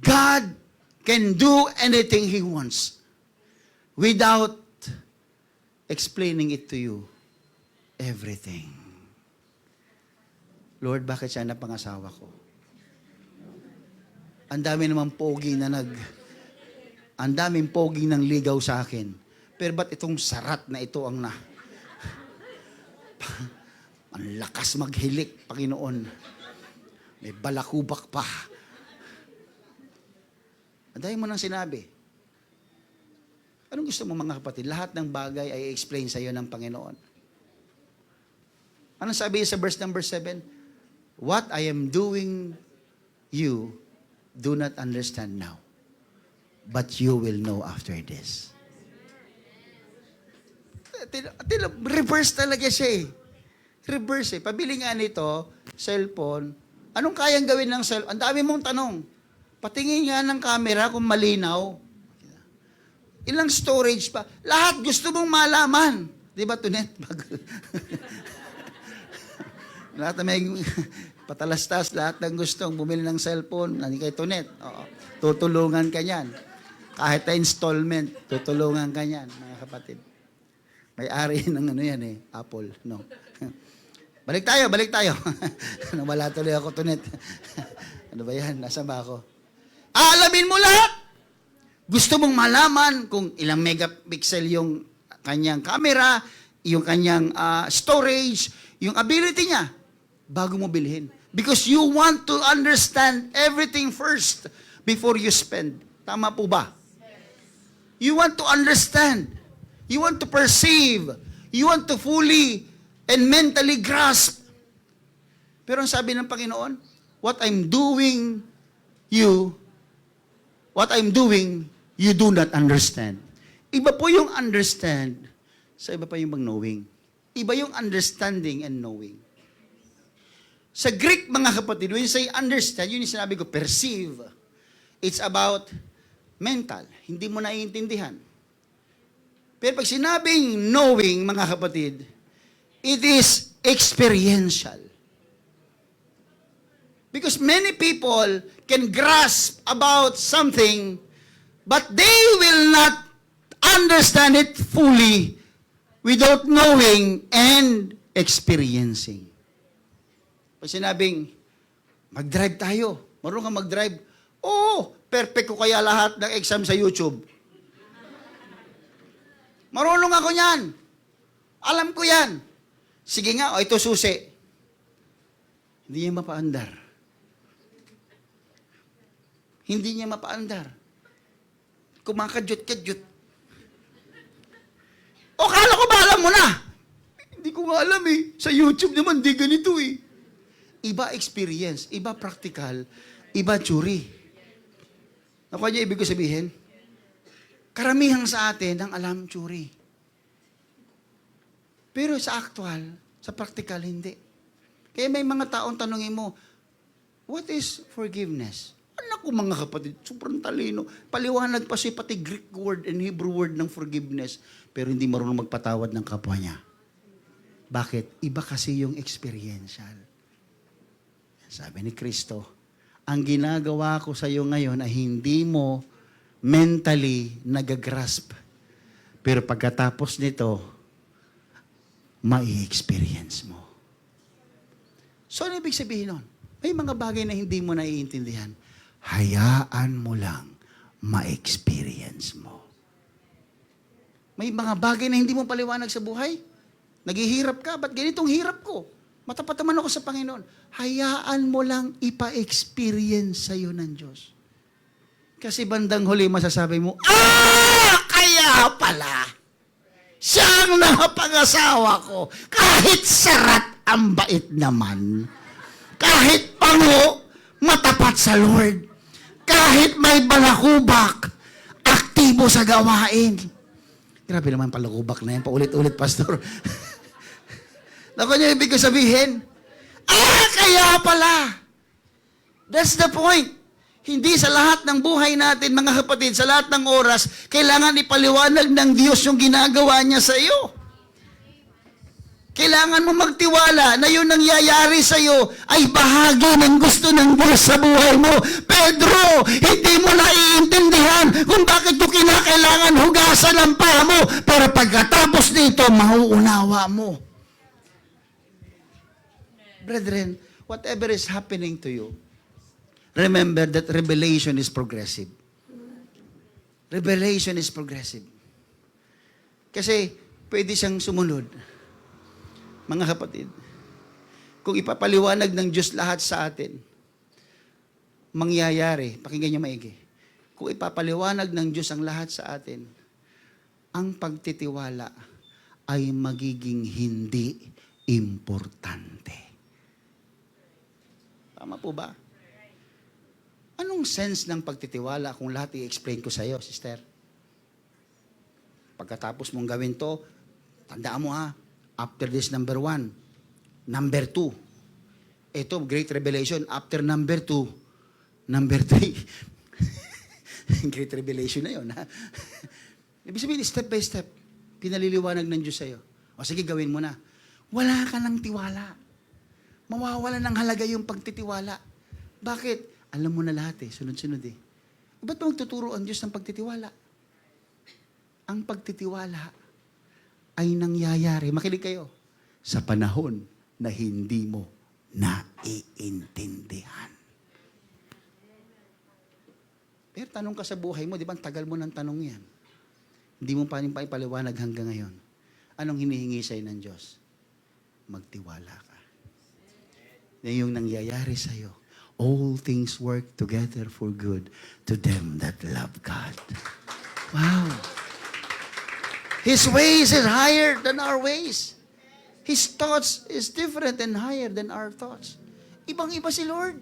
God can do anything He wants without explaining it to you. Everything. Lord, bakit siya napangasawa ko? Ang dami naman pogi na ang daming pogi nang ligaw sa akin. Pero ba't itong sarat na ito ang ang lakas maghilik, Panginoon. May balakubak pa. Dahil mo nang sinabi. Anong gusto mo mga kapatid? Lahat ng bagay ay explain sa iyo ng Panginoon. Anong sabi sa verse number 7? What I am doing, you do not understand now. But you will know after this. Reverse talaga siya eh. Reverse eh. Pabili nga nito, cellphone. Anong kayang gawin ng cellphone? Ang dami mong tanong. Patingin nga ng camera kung malinaw. Ilang storage pa. Lahat gusto mong malaman. Di ba, Tunet? Lahat na may patalastas, lahat ng gustong bumili ng cellphone. Nani kay Tunet. Oo. Tutulungan ka niyan. Kahit na installment, tutulungan ka niyan, mga kapatid. May-ari ng ano yan eh, Apple. No. Balik tayo. Nawala tuloy ako, Tunet. Ano ba yan? Nasa ba ako? Alamin mo lahat! Gusto mong malaman kung ilang megapixel yung kanyang camera, yung kanyang storage, yung ability niya, bago mo bilhin. Because you want to understand everything first before you spend. Tama po ba? You want to understand. You want to perceive. You want to fully and mentally grasp. Pero ang sabi ng Panginoon, what I'm doing, you do not understand. Iba po yung understand, sa iba pa yung knowing. Iba yung understanding and knowing. Sa Greek, mga kapatid, when you say understand, yun yung sinabi ko, perceive. It's about mental. Hindi mo naiintindihan. Pero pag sinabing knowing, mga kapatid, it is experiential. Because many people can grasp about something, but they will not understand it fully without knowing and experiencing. Pag sinabing, mag-drive tayo. Marunong kang mag-drive. Oo, perfect ko kaya lahat ng exam sa YouTube. Marunong ako niyan. Alam ko yan. Sige nga, ito susi. Hindi niya mapaandar. Hindi niya mapaandar. Kumakadyot-kadyot. O, kala ko ba alam mo na? Hindi ko nga alam eh. Sa YouTube naman, di ganito eh. Iba experience, iba practical, iba theory. Nakuha niyo ibig ko sabihin? Karamihan sa atin ang alam theory. Pero sa actual, sa practical, hindi. Kaya may mga taong tanongin mo, what is forgiveness? Anak ko mga kapatid, sobrang talino. Paliwanag pa siya pati Greek word and Hebrew word ng forgiveness, pero hindi marunong magpatawad ng kapwa niya. Bakit? Iba kasi yung experiential. Sabi ni Kristo, ang ginagawa ko sa iyo ngayon ay hindi mo mentally nagagrasp. Pero pagkatapos nito, mai-experience mo. So, ano ibig sabihin nun? May mga bagay na hindi mo naiintindihan. Hayaan mo lang ma-experience mo. May mga bagay na hindi mo paliwanag sa buhay. Naghihirap ka, ba't ganitong hirap ko? Matapat naman ako sa Panginoon. Hayaan mo lang ipa-experience sa'yo ng Diyos. Kasi bandang huli masasabi mo, kaya pala, siyang nakapag-asawa ko, kahit sarat ang bait naman, kahit pango, matapat sa Lord, kahit may balakubak, aktibo sa gawain. Grabe naman palakubak na yan, paulit-ulit, Pastor. Naku niyo, ibig ko sabihin, kaya pala. That's the point. Hindi sa lahat ng buhay natin, mga kapatid, sa lahat ng oras, kailangan ipaliwanag ng Diyos yung ginagawa niya sa iyo. Kailangan mo magtiwala na yung nangyayari sa iyo ay bahagi ng gusto ng Diyos sa buhay mo. Pedro, hindi mo naiintindihan kung bakit ko kinakailangan hugasan ang paa mo. Pero pagkatapos nito, mauunawa mo. Brethren, whatever is happening to you, remember that revelation is progressive. Revelation is progressive. Kasi pwede siyang sumunod. Mga kapatid, kung ipapaliwanag ng Diyos lahat sa atin, mangyayari, pakinggan niyo maigi, kung ipapaliwanag ng Diyos ang lahat sa atin, ang pagtitiwala ay magiging hindi importante. Tama po ba? Anong sense ng pagtitiwala kung lahat i-explain ko sa iyo, sister? Pagkatapos mong gawin to, tandaan mo after this number 1, number 2. Ito, great revelation. After number 2, number 3. Great revelation na yun, ha? Ibig sabihin, step by step, pinaliliwanag ng Diyos sa'yo. O sige, gawin mo na. Wala ka ng tiwala. Mawawala ng halaga yung pagtitiwala. Bakit? Alam mo na lahat sunod-sunod Ba't mo magtuturo ang Diyos ng pagtitiwala? Ang pagtitiwala ay nangyayari, makinig kayo, sa panahon na hindi mo naiintindihan. Pero tanong ka sa buhay mo, di ba, tagal mo ng tanong yan. Hindi mo pa rin ipaliwanag hanggang ngayon. Anong hinihingi sa'yo ng Diyos? Magtiwala ka. Na yung nangyayari sa'yo, all things work together for good to them that love God. Wow! His ways is higher than our ways. His thoughts is different and higher than our thoughts. Ibang-iba si Lord.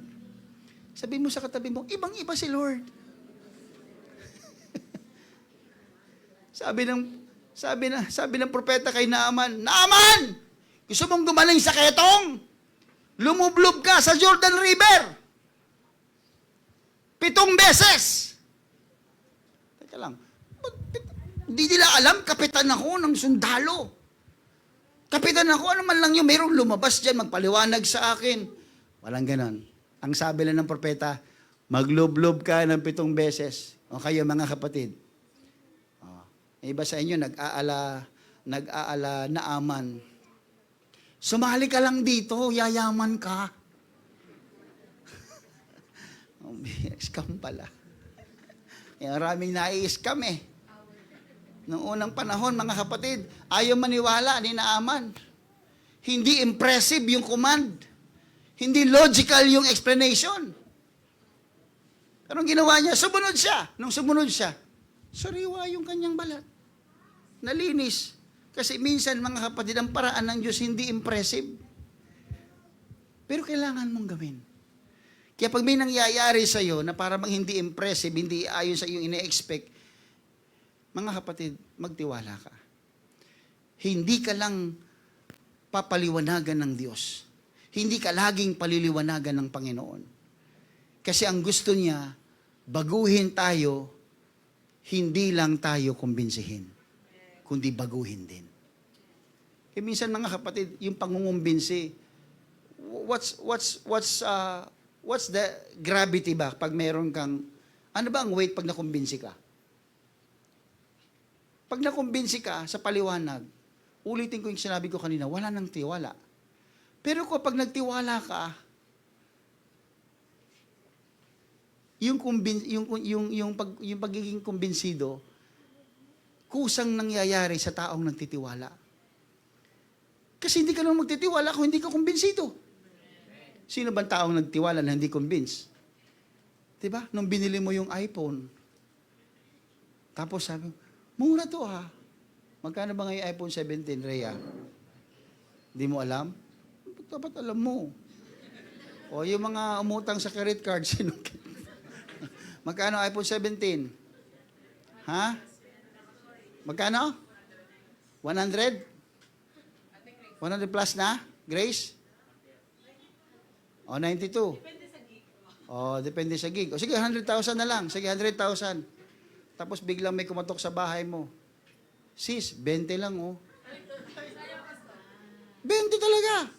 Sabi mo sa katabi mo, ibang-iba si Lord. sabi ng propeta kay Naaman, Naaman! Gusto mong gumaling sa ketong? Lumublob ka sa Jordan River. 7 beses. Teka lang. Hindi nila alam, kapitan ako ng sundalo. Kapitan ako, ano man lang yung mayroong lumabas dyan, magpaliwanag sa akin. Walang ganon. Ang sabi lang ng propeta, maglublob ka ng 7 beses. O kayo mga kapatid. Iba sa inyo, nag-aala Naaman. Sumali ka lang dito, yayaman ka. Scam pala. Maraming nai-scam eh. Noong unang panahon, mga kapatid, ayaw maniwala ni Naaman. Hindi impressive yung command. Hindi logical yung explanation. Pero ang ginawa niya, sumunod siya. Nung sumunod siya, sariwa yung kanyang balat. Nalinis. Kasi minsan, mga kapatid, ang paraan ng Diyos hindi impressive. Pero kailangan mong gawin. Kaya pag may nangyayari sa'yo na para bang hindi impressive, hindi ayon sa iyong ine-expect, mga kapatid, magtiwala ka. Hindi ka lang papaliwanagan ng Diyos. Hindi ka laging paliliwanagan ng Panginoon. Kasi ang gusto niya, baguhin tayo, hindi lang tayo kumbinsihin, kundi baguhin din. Kaya minsan mga kapatid, yung pangungumbinsi, what's the gravity ba pag meron kang, ano ba ang weight pag nakumbinsi ka? Pag nakumbinsi ka sa paliwanag, ulitin ko yung sinabi ko kanina, wala nang tiwala. Pero kapag nagtiwala ka, yung pagiging kumbinsido, kusang nangyayari sa taong nagtitiwala. Kasi hindi ka naman magtitiwala kung hindi ka kumbinsido. Sino bang taong nagtiwala na hindi convinced? Diba? Nung binili mo yung iPhone, tapos sabi mo, mura to ha. Magkano ba ngayon iPhone 17, Rhea? Hindi mo alam? Dapat alam mo. O yung mga umutang sa credit card, sino? Magkano iPhone 17? Ha? Magkano? 100? 100 plus na? Grace? O, 92. O, depende sa gig. O, sige, 100,000 na lang. Sige, 100,000. Tapos biglang may kumatok sa bahay mo. Sis, 20 lang, oh. 20 talaga.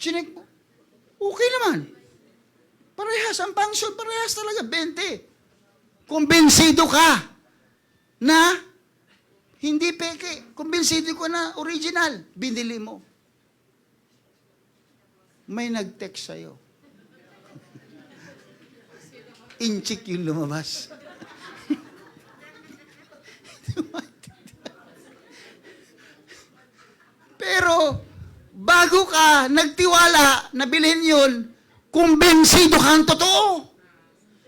Chinek mo. Okay naman. Parehas, ang function, parehas talaga, 20. Kumbinsido ka na hindi peke. Kumbinsido ko na original. Binili mo. May nag-text sa'yo. Inchik yung lumabas. Pero, bago ka nagtiwala na bilhin yun, kumbinsido kang totoo.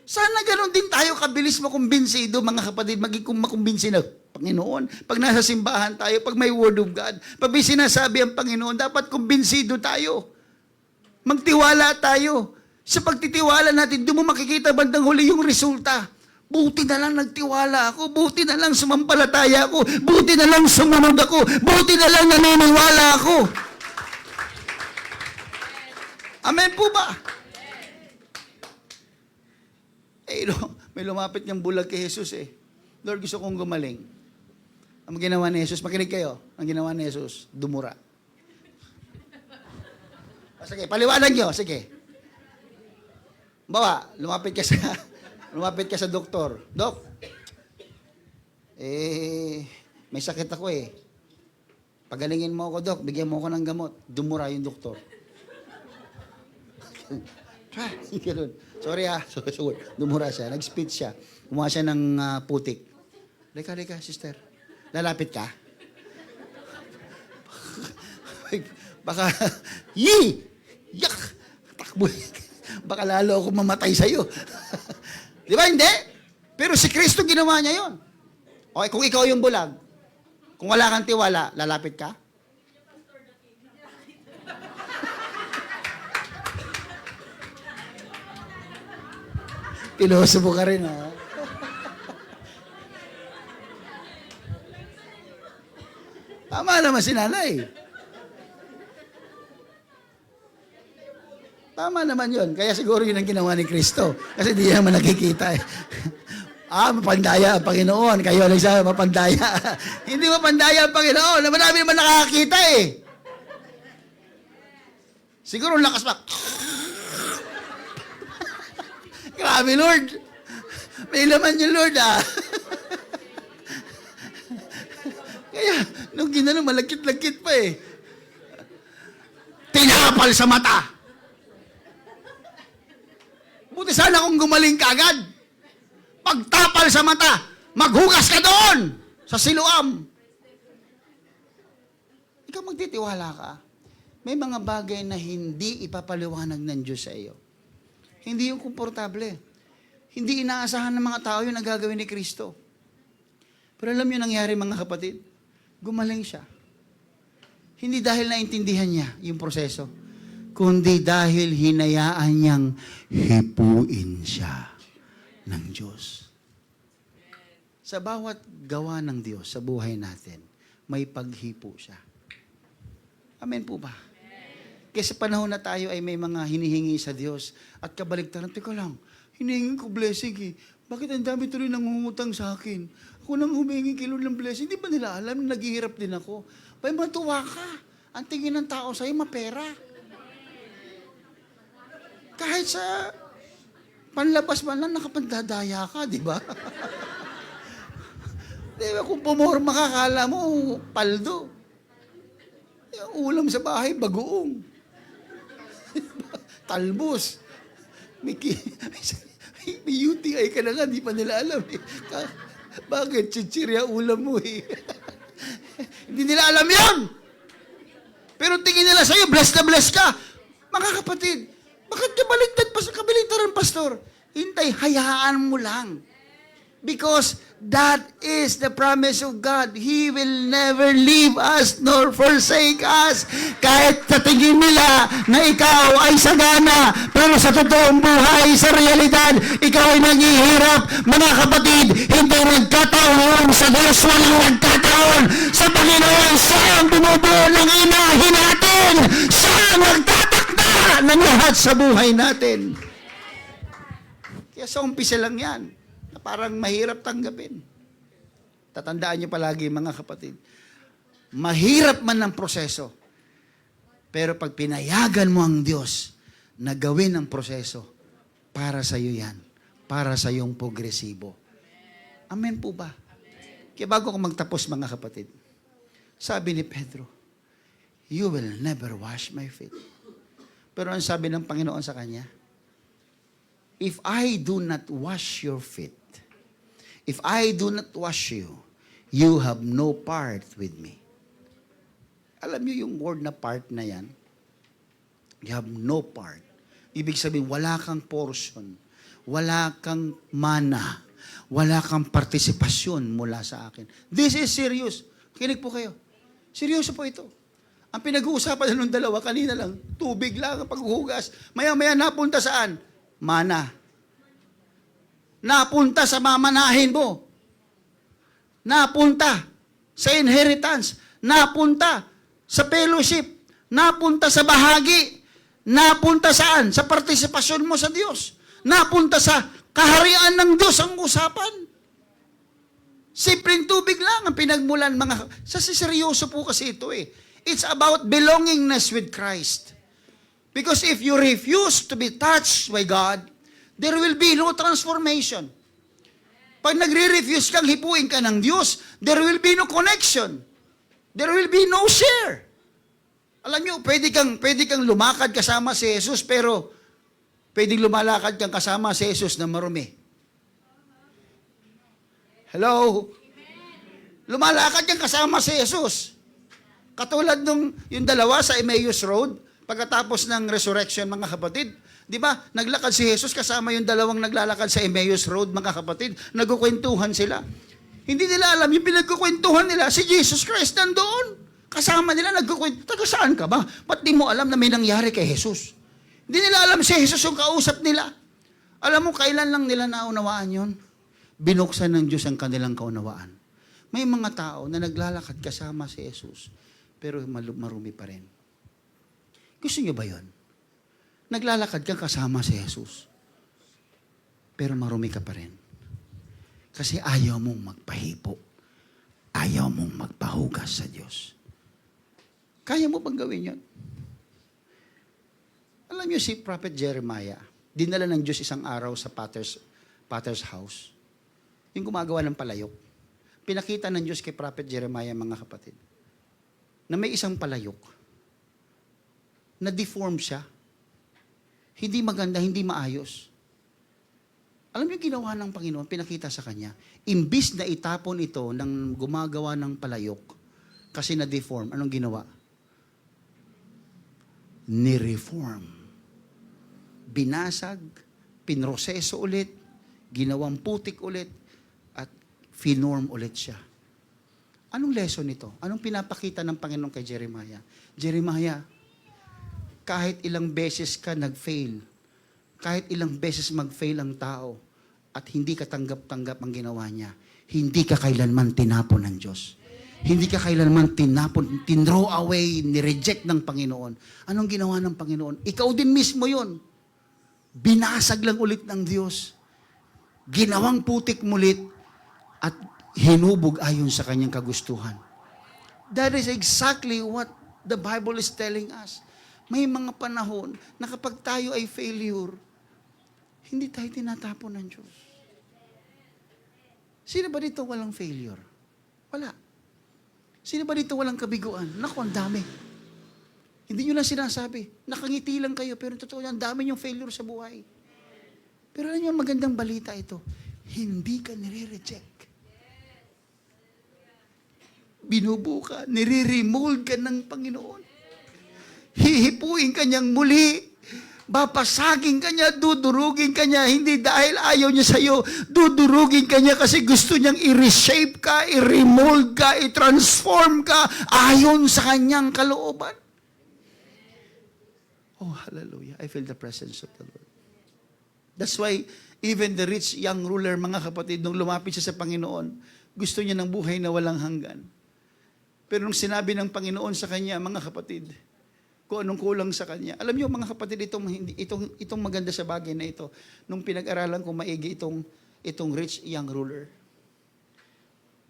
Sana ganoon din tayo kabilis makumbinsido, mga kapatid, maging makumbinsi na Panginoon. Pag nasa simbahan tayo, pag may Word of God, pag may sinasabi ang Panginoon, dapat kumbinsido tayo. Magtiwala tayo. Sa pagtitiwala natin, doon mo makikita bandang huli yung resulta. Buti na lang nagtiwala ako. Buti na lang sumampalataya ako. Buti na lang sumunod ako. Buti na lang naniniwala ako. Amen po ba? Eh, may lumapit niyang bulag kay Jesus eh. Lord, gusto kong gumaling. Ang ginawa ni Jesus, makinig kayo. Ang ginawa ni Jesus, dumura. Sige, paliwanag niyo. Sige. Bawa, lumapit ka sa doktor. Dok, may sakit ako eh. Pagalingin mo ako, Dok. Bigyan mo ako ng gamot. Dumura yung doktor. Sorry ha. Dumura siya. Nag-spit siya. Kumuha siya ng putik. Lika, sister. Lalapit ka. Baka, yak! Takbo. Baka lalo ako mamatay sa'yo. Di ba? Hindi. Pero si Kristo ginawa niya yon. Okay, kung ikaw yung bulag, kung wala kang tiwala, lalapit ka? Piloso mo ka rin, ha? Tama naman si nanay. Tama naman yun. Kaya siguro yun ang ginawa ni Kristo. Kasi di naman nakikita eh. Mapandaya ang Panginoon. Kayo lang siya, mapandaya. Hindi mapandaya ang Panginoon. Marami naman nakakakita eh. Siguro lakas pa. Grabe, Lord. May laman yung Lord, ah. Kaya, nung ginano, malagkit-lagkit pa eh. Tinapal sa mata. Buti sana kung gumaling ka agad. Pagtapal sa mata, maghugas ka doon sa Siloam. Ikaw magtitiwala ka. May mga bagay na hindi ipapaliwanag ng Diyos sa iyo. Hindi yung komportable. Hindi inaasahan ng mga tao yung nagagawin ni Kristo. Pero alam niyo nangyari mga kapatid, gumaling siya. Hindi dahil naintindihan niya yung proseso, kundi dahil hinayaan niyang hipuin siya ng Diyos. Sa bawat gawa ng Diyos sa buhay natin, may paghipo siya. Amen po ba? Kaya sa panahon na tayo ay may mga hinihingi sa Diyos at kabaligtaran, teka lang, hinihingi ko blessing eh. Bakit ang dami tuloy nangungutang sa akin? Ako nang humingi kay Lord ng blessing, hindi ba nila alam na naghihirap din ako? Bay, matuwa ka. Ang tingin ng tao sa'yo, mapera. Kahit sa panlabas man lang, nakapagdadaya ka, di ba? Di ba, kung pumorma ka, kala mo, paldo. Yung ulam sa bahay, bagoong. Talbos. May UTI ka na nga, di pa nila alam eh. Bakit? Chichirya ulam mo eh. Hindi nila alam yun. Pero tingin nila sa'yo, blessed na blessed ka. Mga kapatid, bakit kabaligtad pa sa kabaligtaran, pastor? Hintay, hayaan mo lang. Because that is the promise of God. He will never leave us nor forsake us. Kahit sa tingin nila na ikaw ay sagana, pero sa totoong buhay, sa realidad, ikaw ay naghihirap. Mga kapatid, hindi nagkataon sa Diyos, walang nagkataon. Sa Panginoon, siya ang bumubuo ng inahin natin. Siya ang nagtatakda ng lahat sa buhay natin. Kaya sa umpisa lang yan. Parang mahirap tanggapin. Tatandaan niyo palagi mga kapatid, mahirap man ang proseso, pero pag pinayagan mo ang Diyos na gawin ang proseso, para sa iyo yan, para sa iyong progresibo. Amen po ba? Kaya bago ko magtapos mga kapatid, sabi ni Pedro, you will never wash my feet. Pero ang sabi ng Panginoon sa kanya, if I do not wash your feet, if I do not wash you, you have no part with me. Alam niyo yung word na part na yan? You have no part. Ibig sabihin, wala kang portion, wala kang mana, wala kang partisipasyon mula sa akin. This is serious. Kinig po kayo. Seryoso po ito. Ang pinag-uusapan ng dalawa, kanina lang, tubig lang ang paghuhugas. Maya-maya napunta saan? Mana. Napunta sa mamanahin mo. Napunta sa inheritance. Napunta sa fellowship. Napunta sa bahagi. Napunta saan? Sa partisipasyon mo sa Diyos. Napunta sa kaharian ng Diyos ang usapan. Simpleng tubig lang ang pinagmulan mga... Sa seryoso po kasi ito eh. It's about belongingness with Christ. Because if you refuse to be touched by God, there will be no transformation. Pag nagre-refuse kang hipuin ka ng Diyos, there will be no connection. There will be no share. Alam nyo, pwede kang lumakad kasama si Jesus, pero pwedeng lumalakad kang kasama si Jesus na marumi. Hello? Lumalakad kang kasama si Jesus. Katulad nung yung dalawa sa Emmaus Road, pagkatapos ng resurrection, mga kapatid, di ba, naglakad si Jesus kasama yung dalawang naglalakad sa Emmaus Road, mga kapatid, nagkukwentuhan sila. Hindi nila alam, yung pinagkukwentuhan nila, si Jesus Christ nandoon. Kasama nila, nagkukwentuhan. Taga saan ka ba? Ba't di mo alam na may nangyari kay Jesus? Hindi nila alam si Jesus yung kausap nila. Alam mo, kailan lang nila naunawaan yun? Binuksan ng Diyos ang kanilang kaunawaan. May mga tao na naglalakad kasama si Jesus, pero marumi pa rin. Gusto niyo ba yun? Naglalakad kang kasama si Jesus, pero marumi ka pa rin. Kasi ayaw mong magpahipo. Ayaw mong magpahugas sa Diyos. Kaya mo bang gawin yun? Alam niyo si Prophet Jeremiah, dinala ng Diyos isang araw sa potter's house. Yung gumagawa ng palayok. Pinakita ng Diyos kay Prophet Jeremiah, mga kapatid, na may isang palayok na deform siya. Hindi maganda, hindi maayos. Alam niyo ginawa ng Panginoon, pinakita sa kanya, imbis na itapon ito ng gumagawa ng palayok, kasi na-deform, anong ginawa? Ni-reform. Binasag, pinroseso ulit, ginawang putik ulit, at finorm ulit siya. Anong lesson nito? Anong pinapakita ng Panginoon kay Jeremiah? Jeremiah, kahit ilang beses ka nag-fail, kahit ilang beses mag-fail ang tao, at hindi ka tanggap-tanggap ang ginawa niya, hindi ka kailanman tinapon ng Diyos. Hindi ka kailanman tinapon, tinrow away, nireject ng Panginoon. Anong ginawa ng Panginoon? Ikaw din mismo yon. Binasag lang ulit ng Diyos. Ginawang putik mulit at hinubog ayon sa kanyang kagustuhan. That is exactly what the Bible is telling us. May mga panahon na kapag tayo ay failure, hindi tayo tinatapon ng Diyos. Sino ba dito walang failure? Wala. Sino ba dito walang kabiguan? Naku, ang dami. Hindi nyo lang sinasabi. Nakangiti lang kayo, pero totoo yan, ang dami yung failure sa buhay. Pero alam nyo, magandang balita ito. Hindi ka nire-reject. Binubuo ka, nire-remold ka ng Panginoon. Hihipuin ka niyang muli. Bapasagin ka niya, dudurugin ka niya, hindi dahil ayaw niya sa'yo, dudurugin ka niya kasi gusto niyang i-reshape ka, i-remold ka, i-transform ka ayon sa kanyang kalooban. Oh, hallelujah. I feel the presence of the Lord. That's why even the rich young ruler, mga kapatid, nung lumapit siya sa Panginoon, gusto niya ng buhay na walang hanggan. Pero nung sinabi ng Panginoon sa kanya, mga kapatid, kung anong kulang sa kanya. Alam niyo mga kapatid, itong maganda sa bagay na ito, nung pinag-aralan ko maigi itong rich young ruler.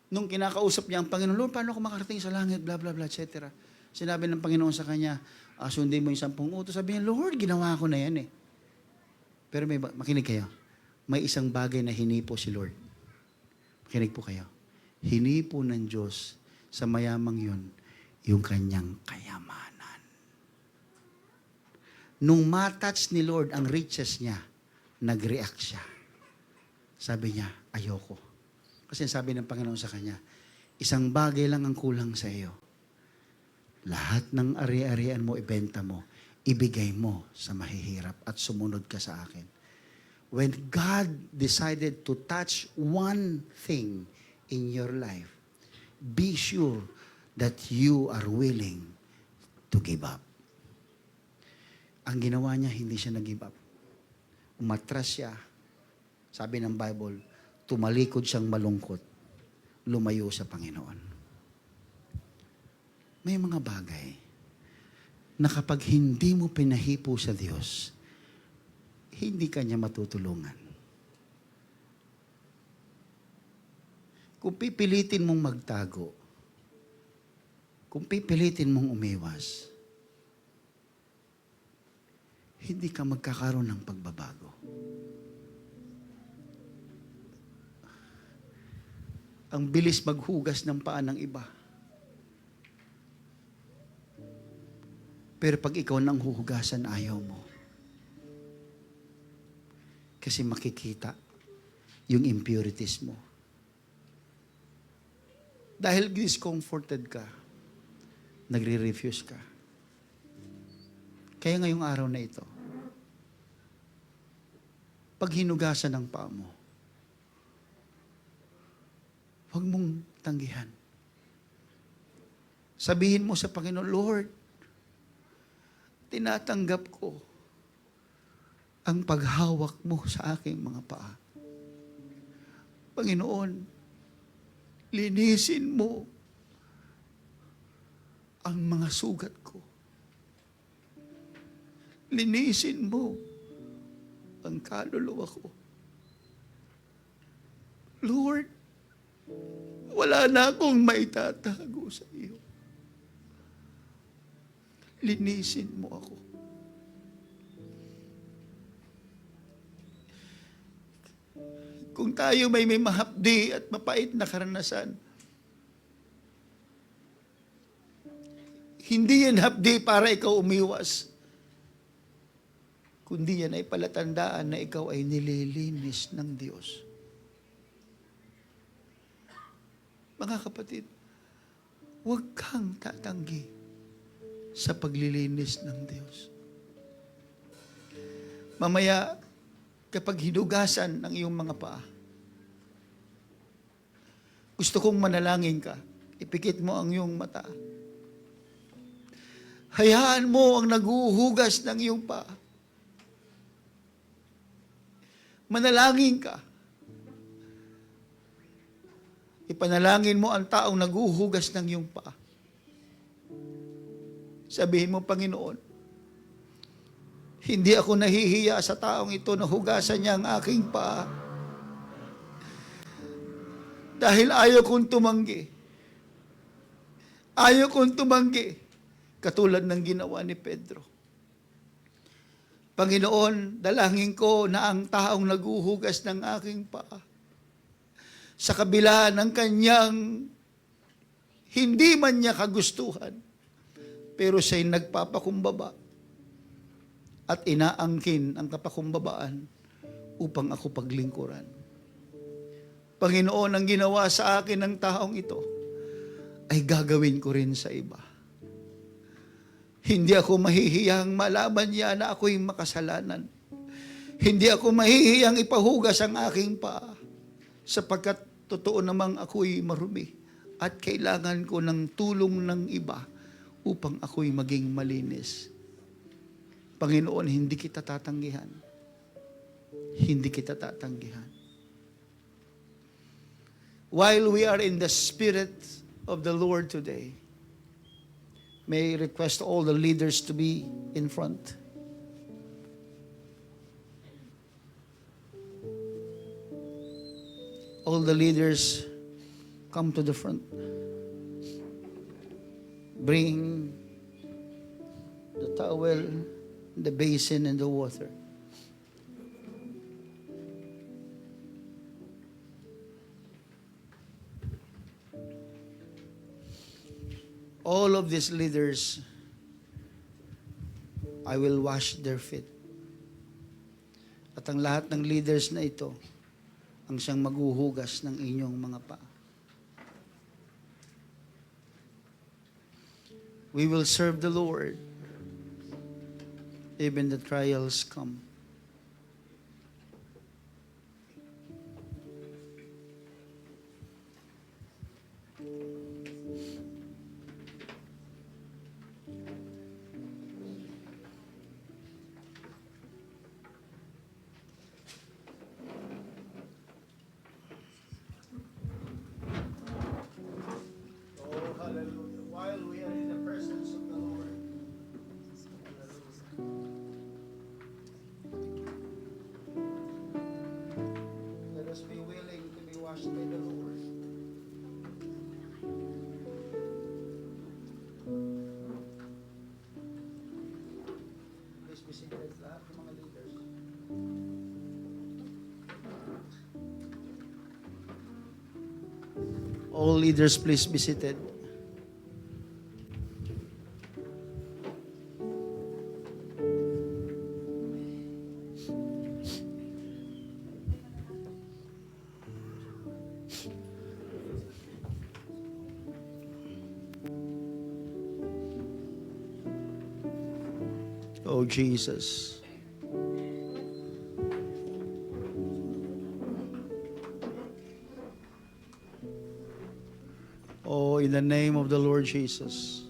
Nung kinakausap niya ang Panginoon, Lord, paano ako makarating sa langit, blah, blah, blah, etc. Sinabi ng Panginoon sa kanya, sundin mo yung 10 utos. Sabi niya, Lord, ginawa ko na yan eh. Pero makinig kayo, may isang bagay na hinipo si Lord. Makinig po kayo. Hinipo ng Diyos sa mayamang yun, yung kanyang kayamanan. Nung matouch ni Lord ang riches niya, nag-react siya. Sabi niya, ayoko. Kasi sabi ng Panginoon sa kanya, isang bagay lang ang kulang sa iyo. Lahat ng ari-arian mo, ibenta mo, ibigay mo sa mahihirap at sumunod ka sa akin. When God decided to touch one thing in your life, be sure that you are willing to give up. Ang ginawa niya, hindi siya nag-give up. Umatras siya. Sabi ng Bible, tumalikod siyang malungkot. Lumayo sa Panginoon. May mga bagay na kapag hindi mo pinahipo sa Diyos, hindi ka niya matutulungan. Kung pipilitin mong magtago, kung pipilitin mong umiwas, hindi ka magkakaroon ng pagbabago. Ang bilis maghugas ng paa ng iba. Pero pag ikaw nang huhugasan, ayaw mo. Kasi makikita yung impurities mo. Dahil discomforted ka, nagre-refuse ka. Kaya ngayong araw na ito, pag hinugasan ng paa mo, huwag mong tanggihan. Sabihin mo sa Panginoon, Lord, tinatanggap ko ang paghawak mo sa aking mga paa. Panginoon, linisin mo ang mga sugat ko. Linisin mo ang kaluluwa ko. Lord, wala na akong maitatago sa iyo. Linisin mo ako. Kung tayo may mahapdi at mapait na karanasan, hindi yan hapdi para ikaw umiwas. kundi yan ay palatandaan na ikaw ay nililinis ng Diyos. Mga kapatid, huwag kang tatanggi sa paglilinis ng Diyos. Mamaya, kapag hinugasan ng iyong mga paa, gusto kong manalangin ka, ipikit mo ang iyong mata. Hayaan mo ang naguhugas ng iyong paa. Manalangin ka. Ipanalangin mo ang taong naguhugas ng iyong paa. Sabihin mo, Panginoon, hindi ako nahihiya sa taong ito na hugasan niya ang aking paa. Dahil ayaw kong tumanggi. Ayaw kong tumanggi. Katulad ng ginawa ni Pedro. Panginoon, dalangin ko na ang taong naguhugas ng aking paa, sa kabila ng kanyang hindi man niya kagustuhan, pero siya'y nagpapakumbaba at inaangkin ang kapakumbabaan upang ako paglingkuran. Panginoon, ang ginawa sa akin ng taong ito ay gagawin ko rin sa iba. Hindi ako mahihiyang malaman niya na ako'y makasalanan. Hindi ako mahihiyang ipahugas ang aking paa, sapagkat totoo namang ako'y marumi at kailangan ko ng tulong ng iba upang ako'y maging malinis. Panginoon, hindi kita tatanggihan. Hindi kita tatanggihan. While we are in the Spirit of the Lord today, may I request all the leaders to be in front. All the leaders come to the front. Bring the towel, the basin, and the water. All of these leaders, I will wash their feet. At ang lahat ng leaders na ito, ang siyang maghuhugas ng inyong mga paa. We will serve the Lord even the trials come. All leaders, please be seated. Oh, Jesus. Oh, in the name of the Lord Jesus.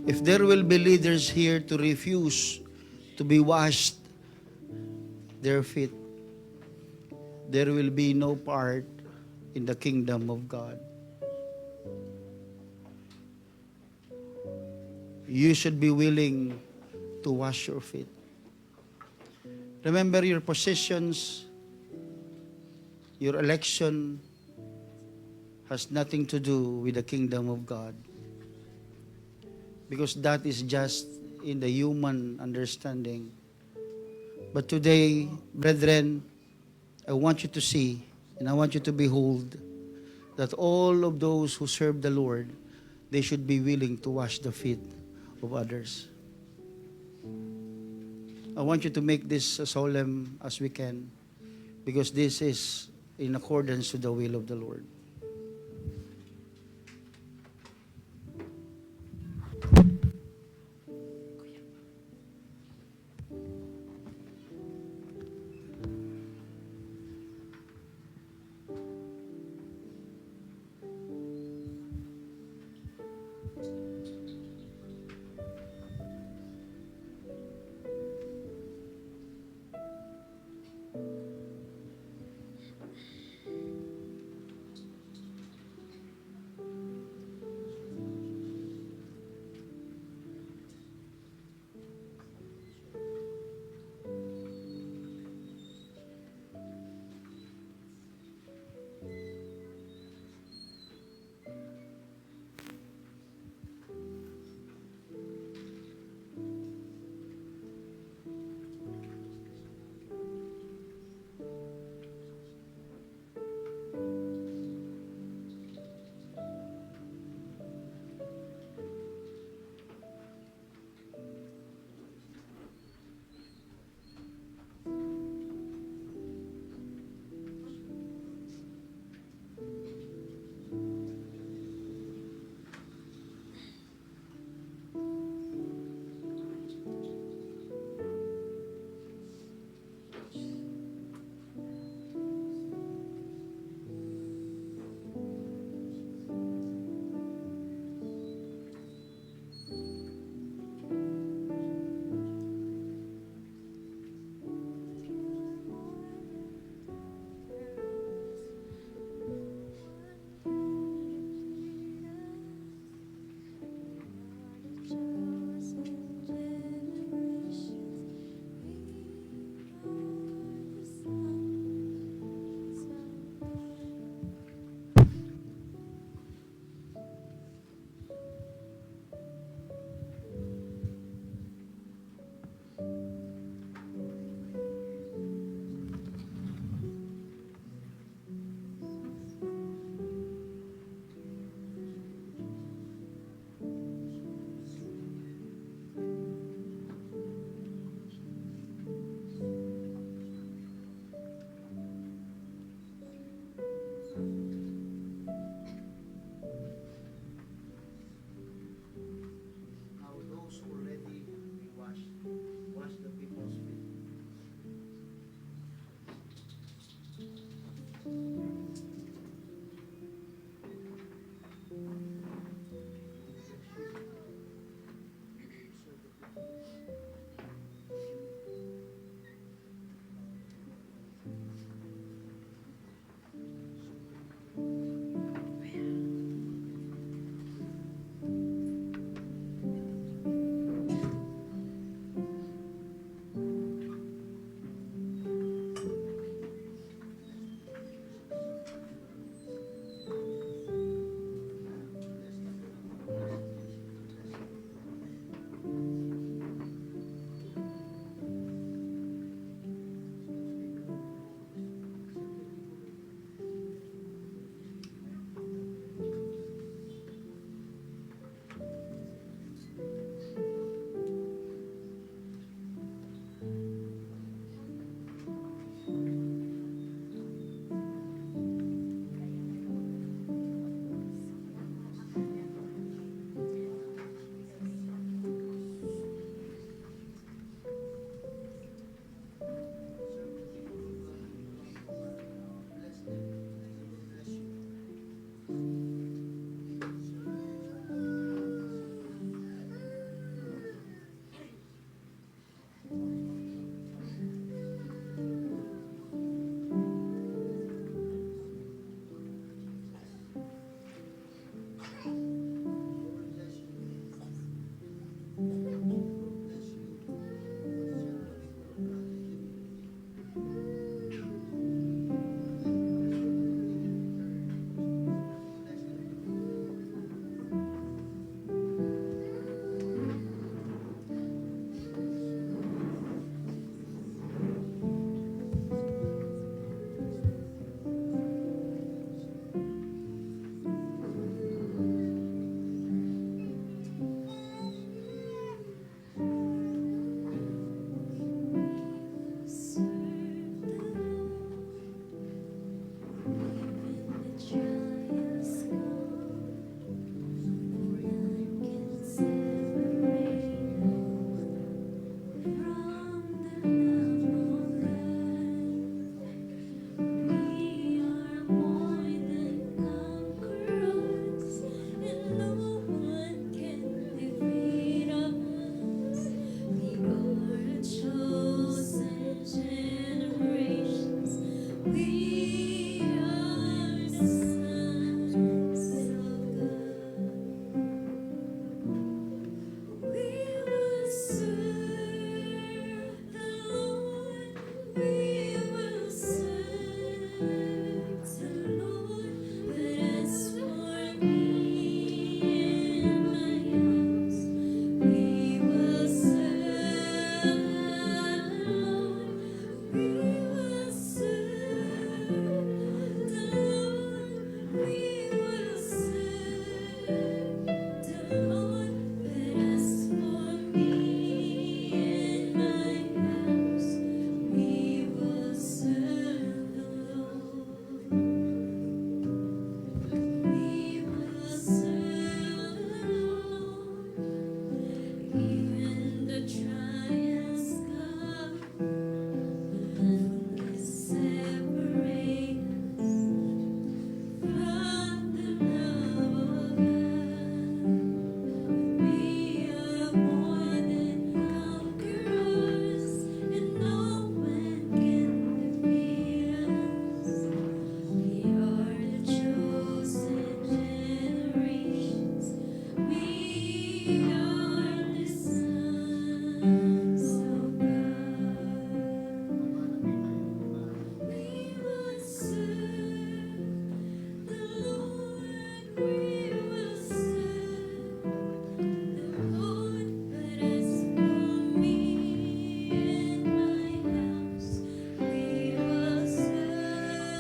If there will be leaders here to refuse to be washed their feet, there will be no part in the kingdom of God. You should be willing to wash your feet. Remember, your positions, your election has nothing to do with the kingdom of God. Because that is just in the human understanding. But today, brethren, I want you to see and I want you to behold that all of those who serve the Lord, they should be willing to wash the feet of others. I want you to make this as solemn as we can, because this is in accordance to the will of the Lord.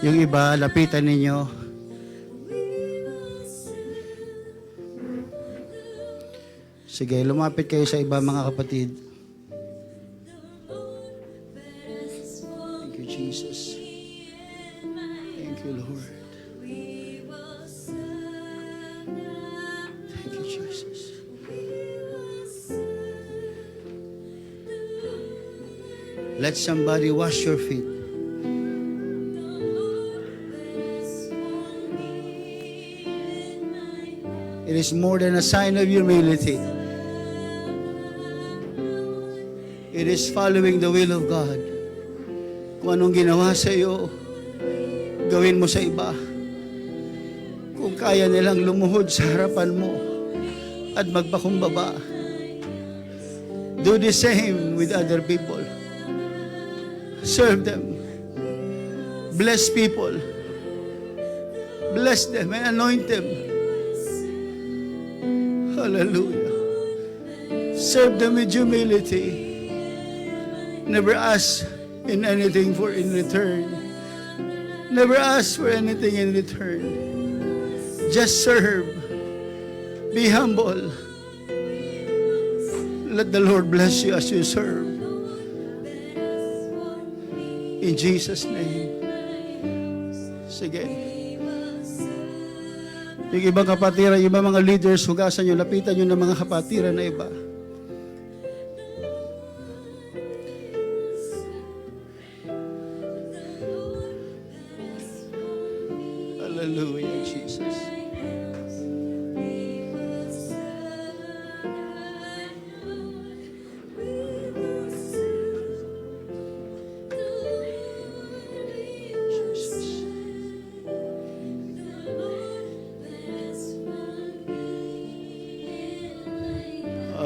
Yung iba, lapitan ninyo. Sige, lumapit kayo sa iba, mga kapatid. Thank you, Jesus. Thank you, Lord. Thank you, Jesus. Let somebody wash your feet. It is more than a sign of humility. It is following the will of God. Kung anong ginawa sa iyo, gawin mo sa iba. Kung kaya nilang lumuhod sa harapan mo at magpakumbaba, do the same with other people. Serve them. Bless people. Bless them and anoint them. Hallelujah. Serve them with humility. Never ask in anything in return. Never ask for anything in return. Just serve. Be humble. Let the Lord bless you as you serve. In Jesus' name. Sige. Yung ibang kapatiran, yung ibang mga leaders, hugasan nyo, lapitan nyo ng mga kapatiran na iba. Hallelujah, Jesus.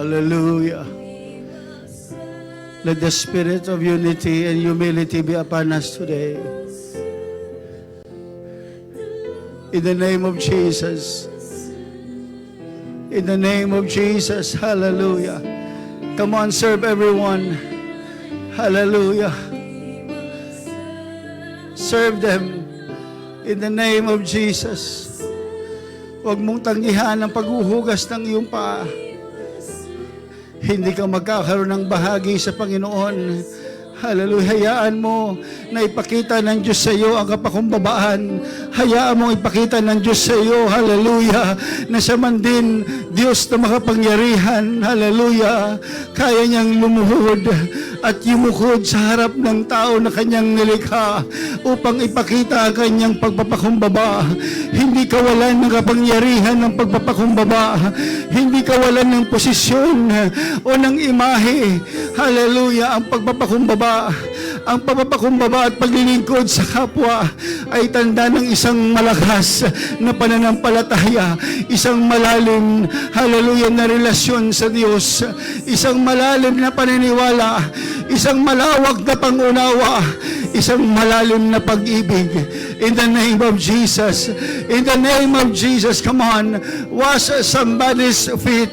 Hallelujah. Let the spirit of unity and humility be upon us today. In the name of Jesus. In the name of Jesus. Hallelujah. Come on, serve everyone. Hallelujah. Serve them in the name of Jesus. Huwag mong tanggihan ang paghuhugas ng iyong paa. Hindi ka magkakaroon ng bahagi sa Panginoon. Hallelujah. Hayaan mo na ipakita ng Diyos sa iyo ang kapakumbabaan. Hayaan mo ipakita ng Diyos sa iyo, hallelujah, na siya man din Diyos na makapangyarihan, hallelujah, kaya niyang lumuhod at yumukod sa harap ng tao na kanyang nilikha upang ipakita ang kanyang pagpapakumbaba. Hindi kawalan ng kapangyarihan ng pagpapakumbaba. Hindi kawalan ng posisyon o ng imahe. Hallelujah, ang pagpapakumbaba. Ang pagpapakumbaba at paglilingkod sa kapwa ay tanda ng isang malakas na pananampalataya, isang malalim, hallelujah, na relasyon sa Diyos, isang malalim na paniniwala, isang malawak na pangunawa, isang malalim na pag-ibig. In the name of Jesus, in the name of Jesus, come on, wash somebody's feet.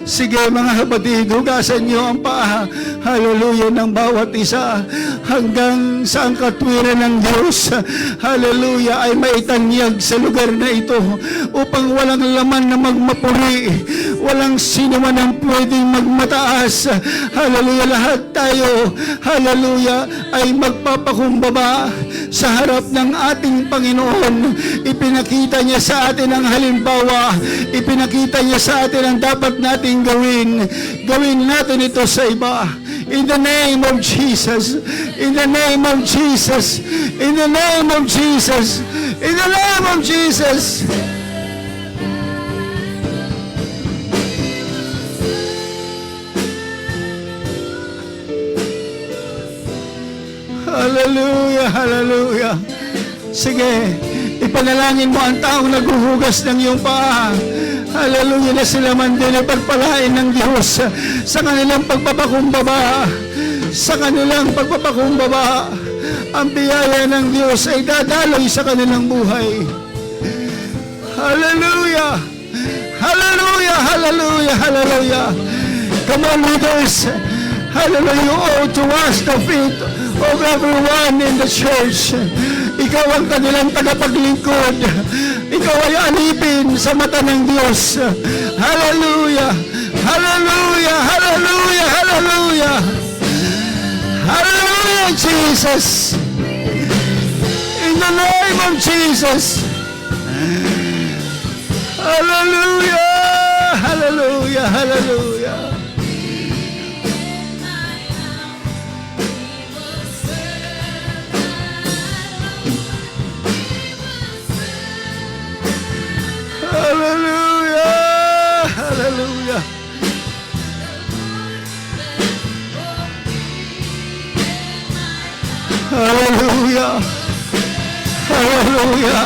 Sige mga kapatid, hugasan niyo ang paa, hallelujah, ng bawat isa hanggang sa ang katwiran ng Diyos, hallelujah, ay maitanyag sa lugar na ito upang walang laman na magmapuri, walang sino man ang pwedeng magmataas, hallelujah, lahat tayo, hallelujah, ay magpapakumbaba sa harap ng ating Panginoon. Ipinakita niya sa atin ang halimbawa, ipinakita niya sa atin ang dapat nating gawin natin ito sa iba. In the name of Jesus, in the name of Jesus, in the name of Jesus, in the name of Jesus. Hallelujah, hallelujah. Sige, ipanalangin mo ang taong naghuhugas ng iyong paa. Hallelujah, na sila man din ay pagpalain ng Diyos sa kanilang pagpapakumbaba. Sa kanilang pagpapakumbaba, ang biyaya ng Diyos ay dadaloy sa kanilang buhay. Hallelujah! Hallelujah! Hallelujah! Hallelujah! Come on, leaders! Hallelujah! You ought to wash the feet of everyone in the church. Ikaw ang kanilang tagapaglingkod. Ikaw ay alipin sa mata ng Diyos. Hallelujah! Hallelujah! Hallelujah! Hallelujah! Hallelujah, Jesus! In the name of Jesus! Hallelujah! Hallelujah! Hallelujah! Hallelujah! Hallelujah! Hallelujah! Hallelujah!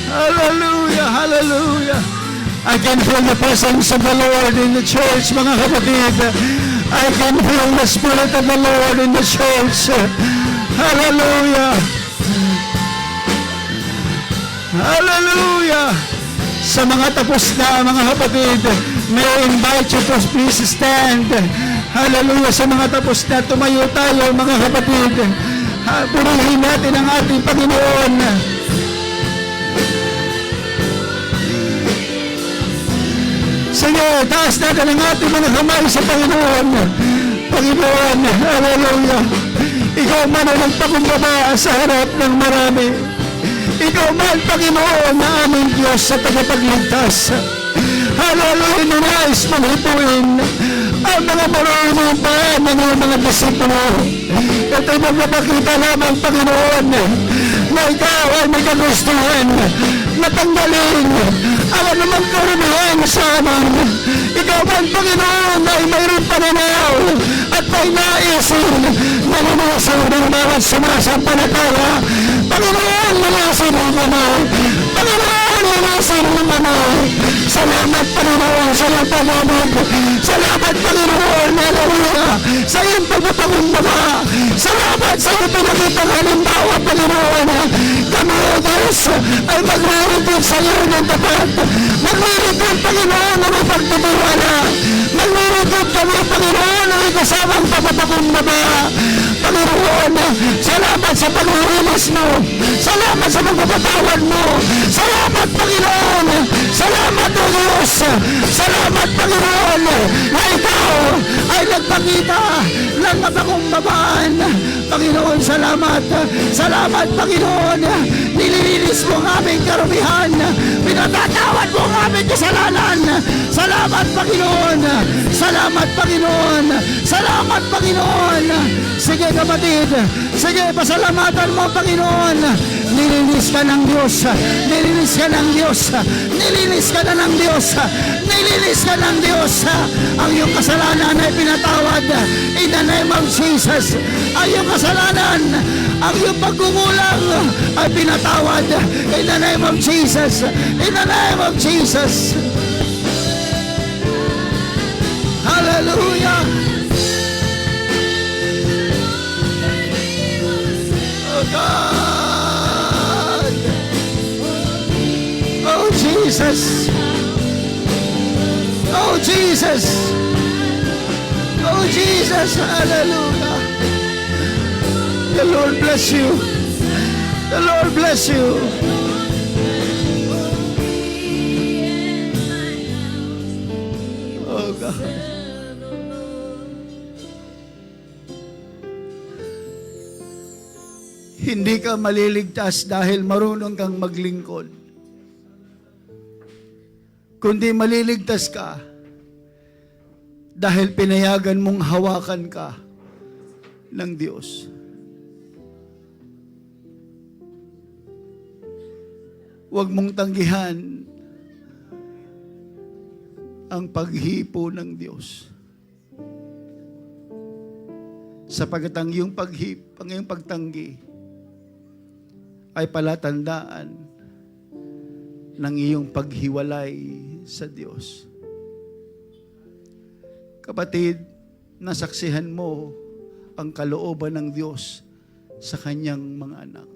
Hallelujah! Hallelujah! I can feel the presence of the Lord in the church, mga kapatid. I can feel the Spirit of the Lord in the church. Hallelujah! Hallelujah! Sa mga tapos na, mga kapatid, may I invite you to please stand. Hallelujah! Sa mga tapos na, tumayo tayo, mga kapatid. Purihin natin ang ating Panginoon. Sige, taas natin ang ating mga kamay sa Panginoon. Panginoon, hallelujah. Ikaw man ang nagpakumbaba sa harap ng marami. Ikaw man, Panginoon, na aming Diyos sa tagapagligtas. Hallelujah, ninais mong hipuin ang mga marunong pa ng mga disipulo. Ito'y magpapakita lamang, Panginoon, na ikaw ay may kagustuhan na tanggalin ang anumang karamihan sa amin. Ikaw man, Panginoon, ay mayroon pananaw at may naisin na lumasan ng bawat sumasampalataya. Panginoon, lumasan ng manay. Panginoon, lumasan ng manay. Salamat, Panginoon, sa iyong pagmamag. Salamat, Panginoon, hallelujah, sa iyong pagpapakumbaba. Salamat sa iyong pinakitang halimbawa, Panginoon. Kami, O Diyos, ay maglilipid sa iyo ng tapat. Maglilipid, Panginoon, ng ipagtitiwala. Maglilipid kami, Panginoon, ng ikasamang pagpapakumbaba. Panginoon, salamat sa paglilinis mo. Salamat sa pagpapatawad mo. Salamat, Panginoon. Salamat, O Diyos. Salamat, Panginoon, na ikaw ay nagpakita ng mapakumbabaan. Panginoon, salamat. Salamat, Panginoon. Nililinis mo ang aming karumihan. Pinatatawad mo ang aming kasalanan. Salamat, Panginoon. Salamat, Panginoon. Salamat, Panginoon. Sige, kapatid. Sige, pasalamatan mo, Panginoon. Nilinis ka ng Diyos. Nilinis ka ng Diyos. Nilinis ka na ng Diyos. Nilinis ka ng Diyos. Ang iyong kasalanan ay pinatawad. In the name of Jesus. Ang iyong kasalanan, ang iyong pagkukulang ay pinatawad. In the name of Jesus. In the name of Jesus. Hallelujah. Oh God. Oh Jesus. Oh Jesus. Oh Jesus. Hallelujah. The Lord bless you. The Lord bless you. Oh God. Hindi ka maliligtas dahil marunong kang maglingkod. Kundi maliligtas ka dahil pinayagan mong hawakan ka ng Diyos. Huwag mong tanggihan ang paghipo ng Diyos. Sapagkat ang iyong ang iyong pagtanggi ay palatandaan ng iyong paghiwalay sa Diyos. Kapatid, nasaksihan mo ang kalooban ng Diyos sa kanyang mga anak.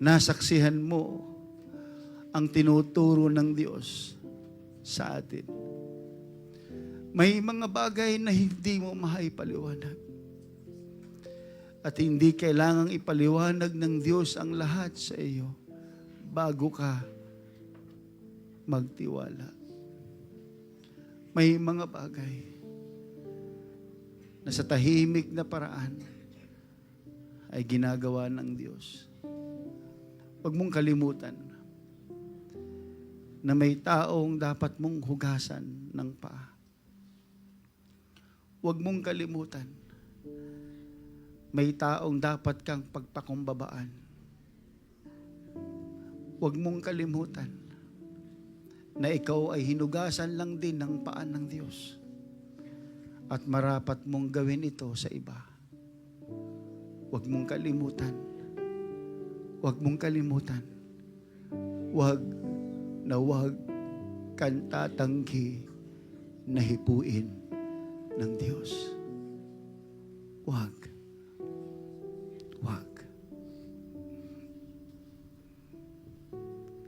Nasaksihan mo ang tinuturo ng Diyos sa atin. May mga bagay na hindi mo maipaliwanag. At hindi kailangang ipaliwanag ng Diyos ang lahat sa iyo bago ka magtiwala. May mga bagay na sa tahimik na paraan ay ginagawa ng Diyos. Huwag mong kalimutan na may taong dapat mong hugasan ng paa. Huwag mong kalimutan, may taong dapat kang pagpakumbabaan. Huwag mong kalimutan na ikaw ay hinugasan lang din ng paan ng Diyos. At marapat mong gawin ito sa iba. Huwag mong kalimutan. Huwag mong kalimutan. Huwag na huwag kang tatanggi na hipuin ng Diyos. Huwag. Huwag.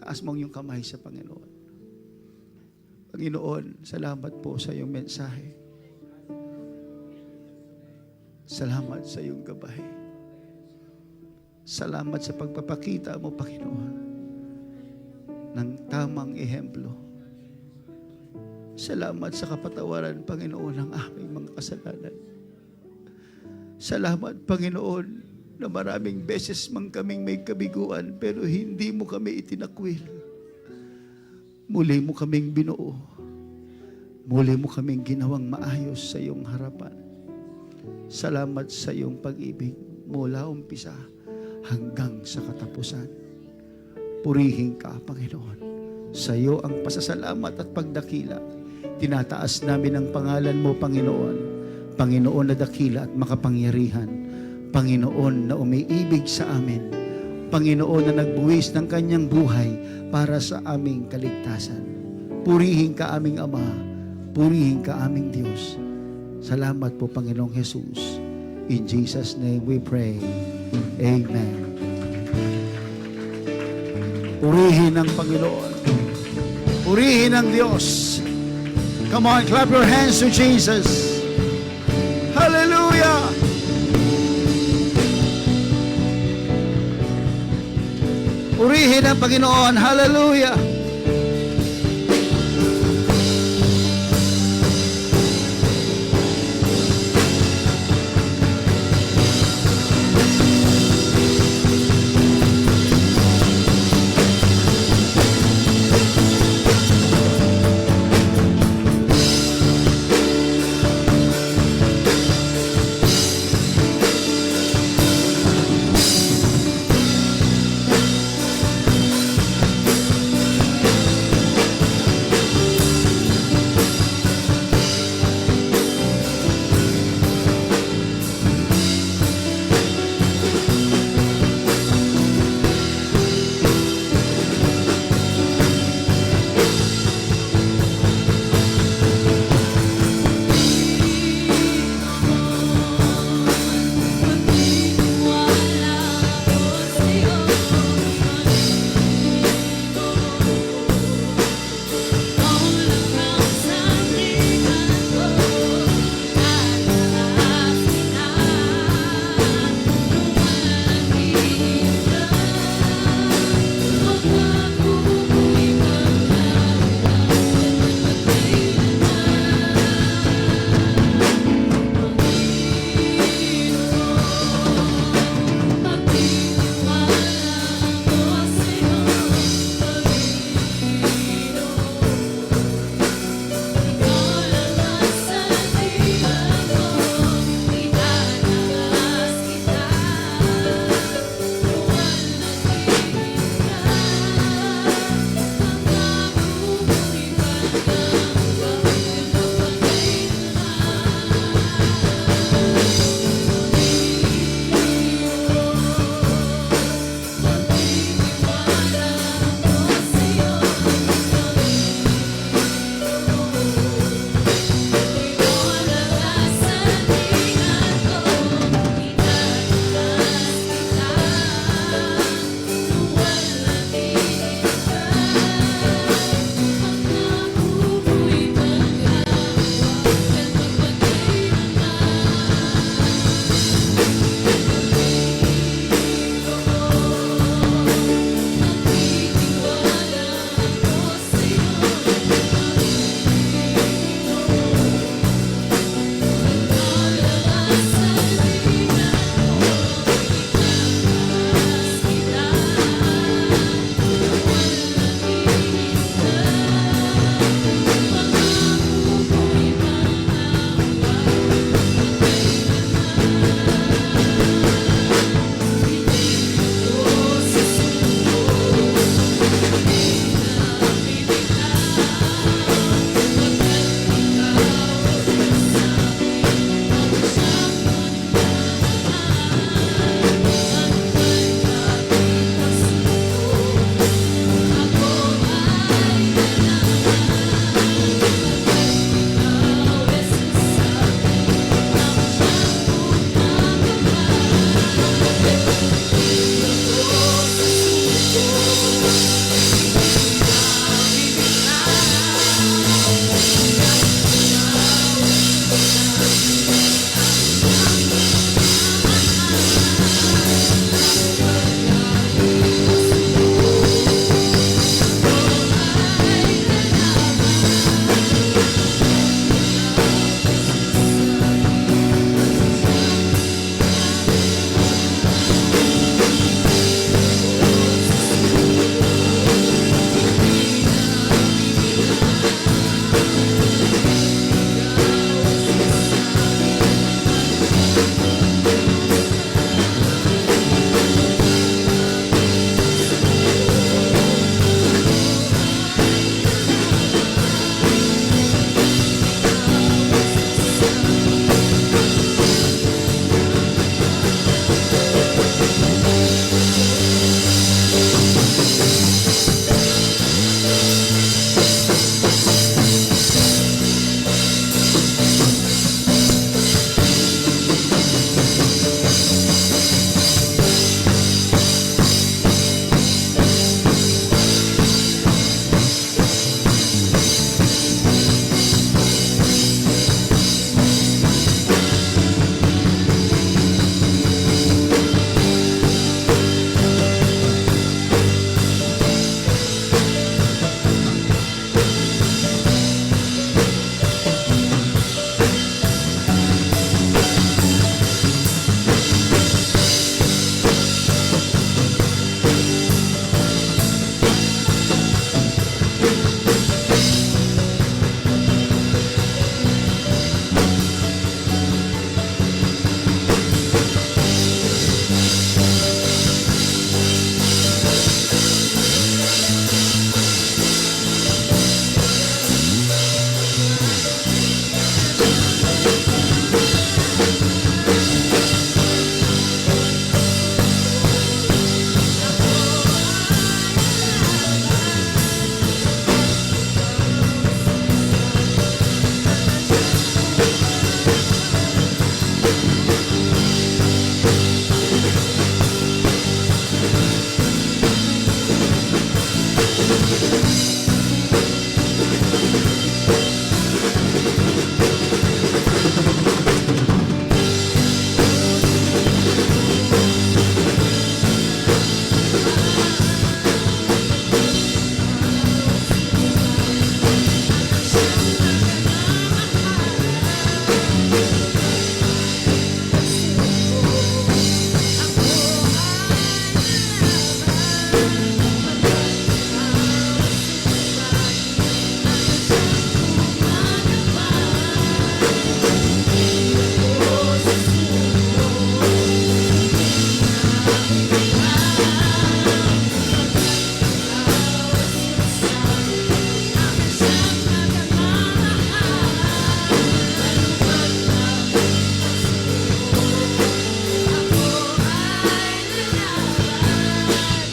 Taas mong yung kamay sa Panginoon. Panginoon, salamat po sa iyong mensahe. Salamat sa iyong gabay. Salamat sa pagpapakita mo, Panginoon, ng tamang ehemplo. Salamat sa kapatawaran, Panginoon, ng aming mga kasalanan. Salamat, Panginoon, na maraming beses man kaming may kabiguan, pero hindi mo kami itinakwil. Muli mo kaming binuo. Muli mo kaming ginawang maayos sa iyong harapan. Salamat sa iyong pag-ibig mula umpisa hanggang sa katapusan. Purihin ka, Panginoon. Sa iyo ang pasasalamat at pagdakila. Tinataas namin ang pangalan mo, Panginoon. Panginoon na dakila at makapangyarihan. Panginoon na umiibig sa amin. Panginoon na nagbuwis ng kanyang buhay para sa aming kaligtasan. Purihin ka, aming Ama. Purihin ka, aming Diyos. Salamat po, Panginoong Jesus. In Jesus' name we pray. Amen. Purihin ang Panginoon. Purihin ang Diyos. Come on, clap your hands to Jesus. Hallelujah! Purihin ang Panginoon. Hallelujah!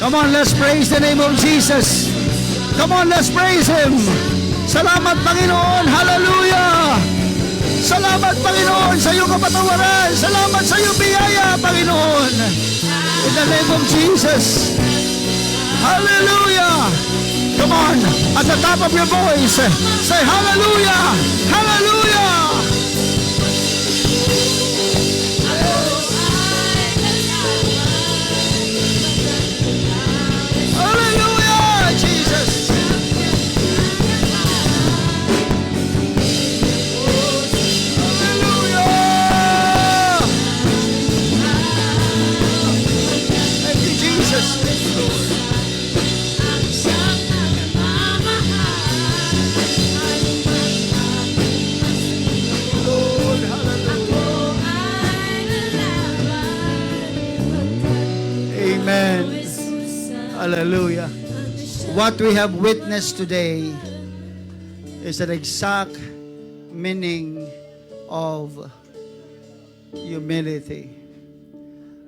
Come on, let's praise the name of Jesus. Come on, let's praise Him. Salamat, Panginoon. Hallelujah. Salamat, Panginoon, sa iyong kapatawaran. Salamat sa iyong biyaya, Panginoon. In the name of Jesus. Hallelujah. Come on, at the top of your voice, say hallelujah. Hallelujah. Hallelujah, Jesus. Hallelujah. Thank you, Jesus. Lord, hallelujah. Amen. Hallelujah. What we have witnessed today is an exact meaning of humility.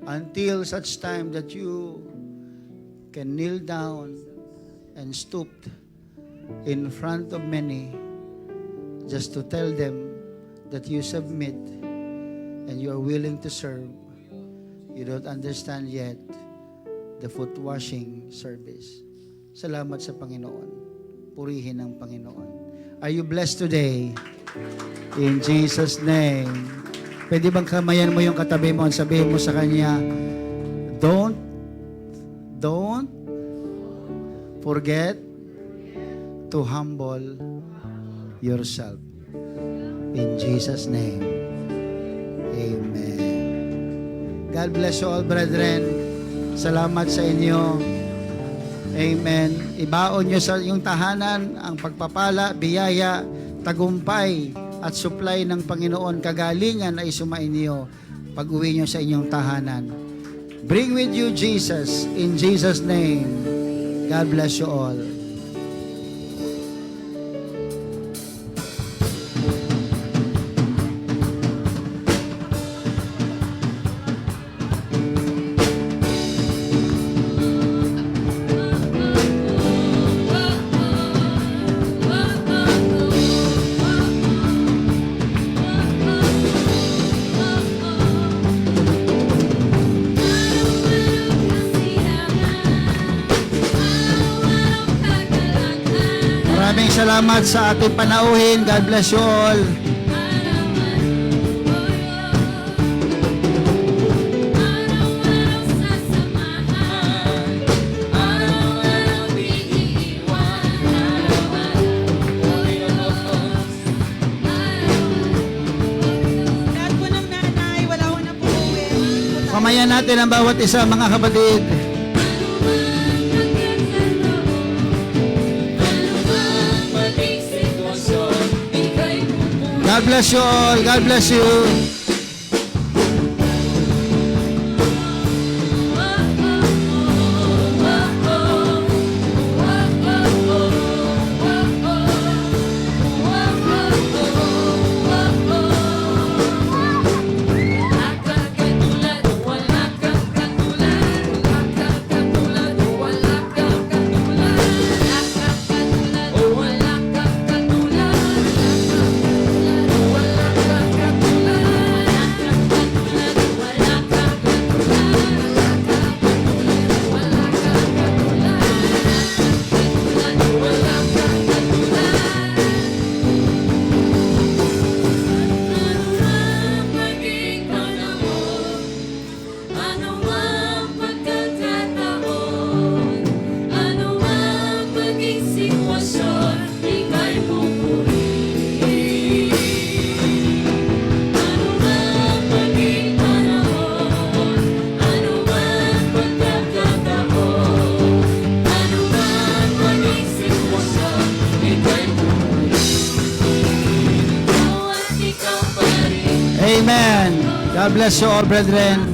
Until such time that you can kneel down and stoop in front of many just to tell them that you submit and you are willing to serve. You don't understand yet the foot washing service. Salamat sa Panginoon. Purihin ang Panginoon. Are you blessed today? In Jesus' name. Pwede bang kamayan mo yung katabi mo at sabihin mo sa kanya, don't forget to humble yourself. In Jesus' name. Amen. God bless you all, brethren. Salamat sa inyo. Amen. Ibaon nyo sa yung tahanan ang pagpapala, biyaya, tagumpay at supply ng Panginoon, kagalingan ay sumainyo pag uwi nyo sa inyong tahanan. Bring with you Jesus in Jesus' name. God bless you all. Maraming salamat sa ating panauhin. God bless you all. Pamayan natin ang bawat isa, mga kapatid. God bless you all. God bless you. sitwasyon, ika'y pupurihin. Ano man maging panahon, ano man pagkakataon, ano man maging sitwasyon, ika'y pupurihin. At ikaw pa rin. Amen. God bless you all, brethren.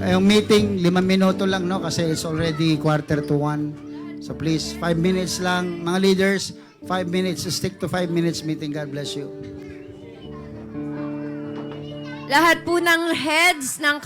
Yung meeting, 5 minuto lang, no? Kasi it's already 1:45. So please, 5 minutes lang. Mga leaders, 5 minutes. Stick to 5 minutes meeting. God bless you. Lahat po ng heads ng